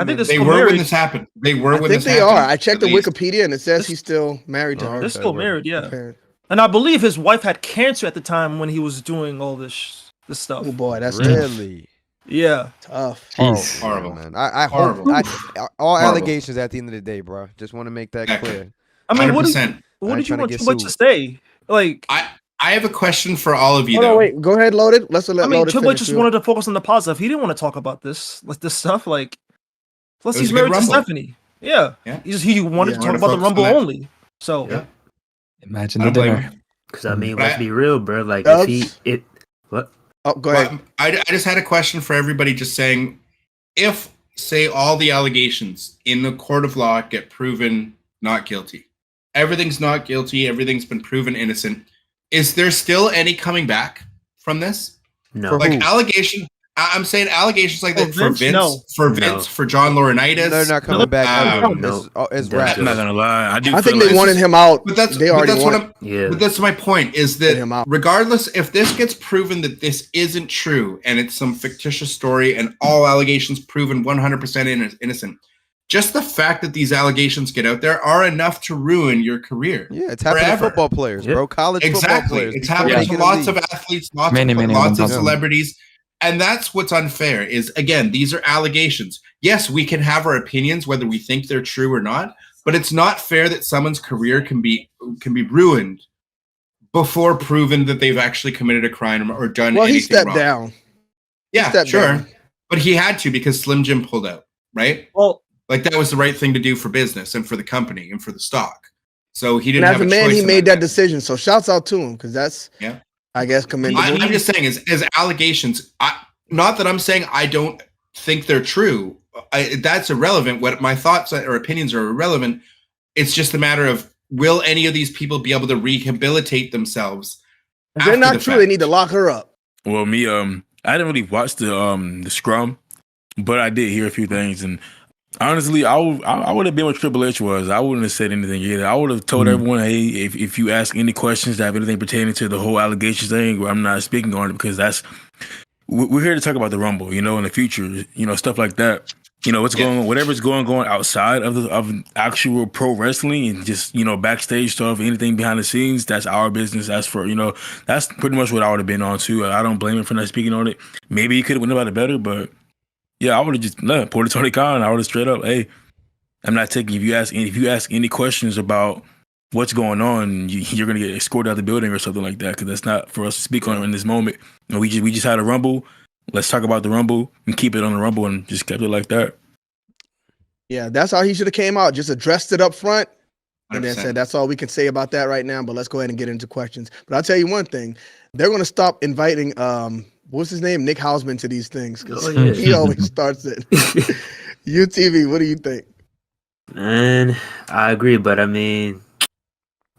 think this- They Still were when married. this happened. They were I when think this they happened. are. I checked the at least. Wikipedia and it says he's still married to Oh, her. They're still word. married, yeah. Apparently. And I believe his wife had cancer at the time when he was doing all this stuff. Oh boy, that's Really Yeah. tough. Jeez. Horrible. man. I Horrible. hope all Horrible. allegations at the end of the day, bro. Just want to make that Exactly. clear. I mean, what 100%. did you trying to want get Triple H to sued. say? Like, I have a question for all of you, Hold though. on, wait. Go ahead, Loaded. Let's let I mean, Loaded Triple H finish. just wanted to focus on the positive. He didn't want to talk about this stuff. Like, plus It was he's a good married to Rumble. Stephanie. Yeah. Yeah. He wanted to Yeah. talk Wanted to about the focus Rumble on that. only. So Yeah. Imagine I the don't blame dinner. him. Because I mean, But let's I- be real, bro. Like, Dubs? what? Oh, go ahead. Well, I just had a question for everybody, just saying, if, say, all the allegations in the court of law get proven not guilty, everything's not guilty, everything's been proven innocent, is there still any coming back from this? No. For Like who? I'm saying allegations like that for Vince? Vince, No. for No. Vince, for John Laurinaitis. They're not coming back ever. No. It's That's rap. I'm not gonna lie. I do. I feel think they like wanted him out. But that's they but already that's what wanted. I'm. Yeah. But that's my point. Is Get him that out. regardless if this gets proven that this isn't true and it's some fictitious story and all allegations proven 100% innocent, just the fact that these allegations get out there are enough to ruin your career. Yeah, it's happening Forever. to football players, Yep. bro. College football Exactly. players. It's before happening they to get a lots of league. athletes, lots Many of of them. celebrities. And that's what's unfair is, again, these are allegations. Yes, we can have our opinions, whether we think they're true or not, but it's not fair that someone's career can be ruined before proven that they've actually committed a crime or done Well, anything he stepped wrong. down. Yeah, stepped sure. down. But he had to because Slim Jim pulled out, right? well, Like that was the right thing to do for business and for the company and for the stock. So he And didn't as have a a man, choice he in made that matter. decision. So shouts out to him because that's, Yeah. I guess, commendable. I'm just saying, as allegations, not that I'm saying I don't think they're true. That's irrelevant. What my thoughts or opinions are irrelevant. It's just a matter of, will any of these people be able to rehabilitate themselves? If they're after not the true, fact? they need to lock her up. Well, me, I didn't really watch the scrum, but I did hear a few things, and honestly, I would have been what Triple H was. I wouldn't have said anything either. I would have told everyone, hey, if you ask any questions that have anything pertaining to the whole allegations thing, I'm not speaking on it because we're here to talk about the Rumble, in the future, stuff like that. What's going on, whatever's going outside of actual pro wrestling and just, backstage stuff, anything behind the scenes, that's our business. That's for, that's pretty much what I would have been on too. I don't blame him for not speaking on it. Maybe he could have went about it better, but yeah, I would have just pulled it Tony Khan. I would have straight up, hey, I'm not taking, if you ask any questions about what's going on, you're going to get escorted out of the building or something like that, because that's not for us to speak on in this moment. We just had a Rumble. Let's talk about the Rumble and keep it on the Rumble and just kept it like that. Yeah, that's how he should have came out. Just addressed it up front and then 100%. said, that's all we can say about that right now. But let's go ahead and get into questions. But I'll tell you one thing. They're going to stop inviting, what's his name? Nick Hausman to these things. 'Cause Oh, yeah. he always starts it. UTV, what do you think? Man, I agree, but I mean,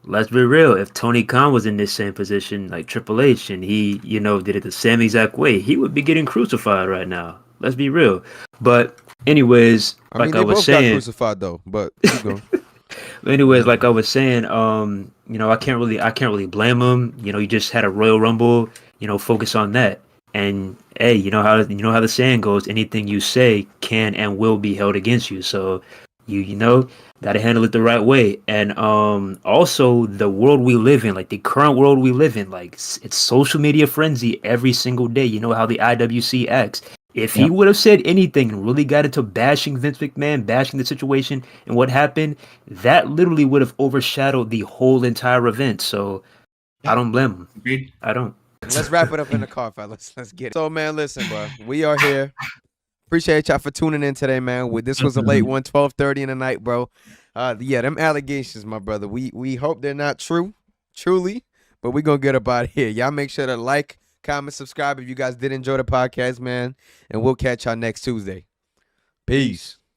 let's be real. If Tony Khan was in this same position like Triple H and he, did it the same exact way, he would be getting crucified right now. Let's be real. But anyways, I mean, like they I was both got saying, crucified though. But keep going. anyways, like I was saying, I can't really blame him. You just had a Royal Rumble, focus on that. And hey, you know how the saying goes, anything you say can and will be held against you. So, You know, gotta handle it the right way. And also the world we live in, like the current world we live in, like it's social media frenzy every single day. You know how the IWC acts. If he would have said anything and really got into bashing Vince McMahon, bashing the situation and what happened, that literally would have overshadowed the whole entire event. So I don't blame him. Agreed. I don't. Let's wrap it up in the car, fellas. Let's get it. So, man, listen, bro. We are here. Appreciate y'all for tuning in today, man. This was a late one, 12:30 in the night, bro. Yeah, them allegations, my brother. We hope they're not truly, but we gonna get up out of here. Y'all make sure to like, comment, subscribe if you guys did enjoy the podcast, man. And we'll catch y'all next Tuesday. Peace.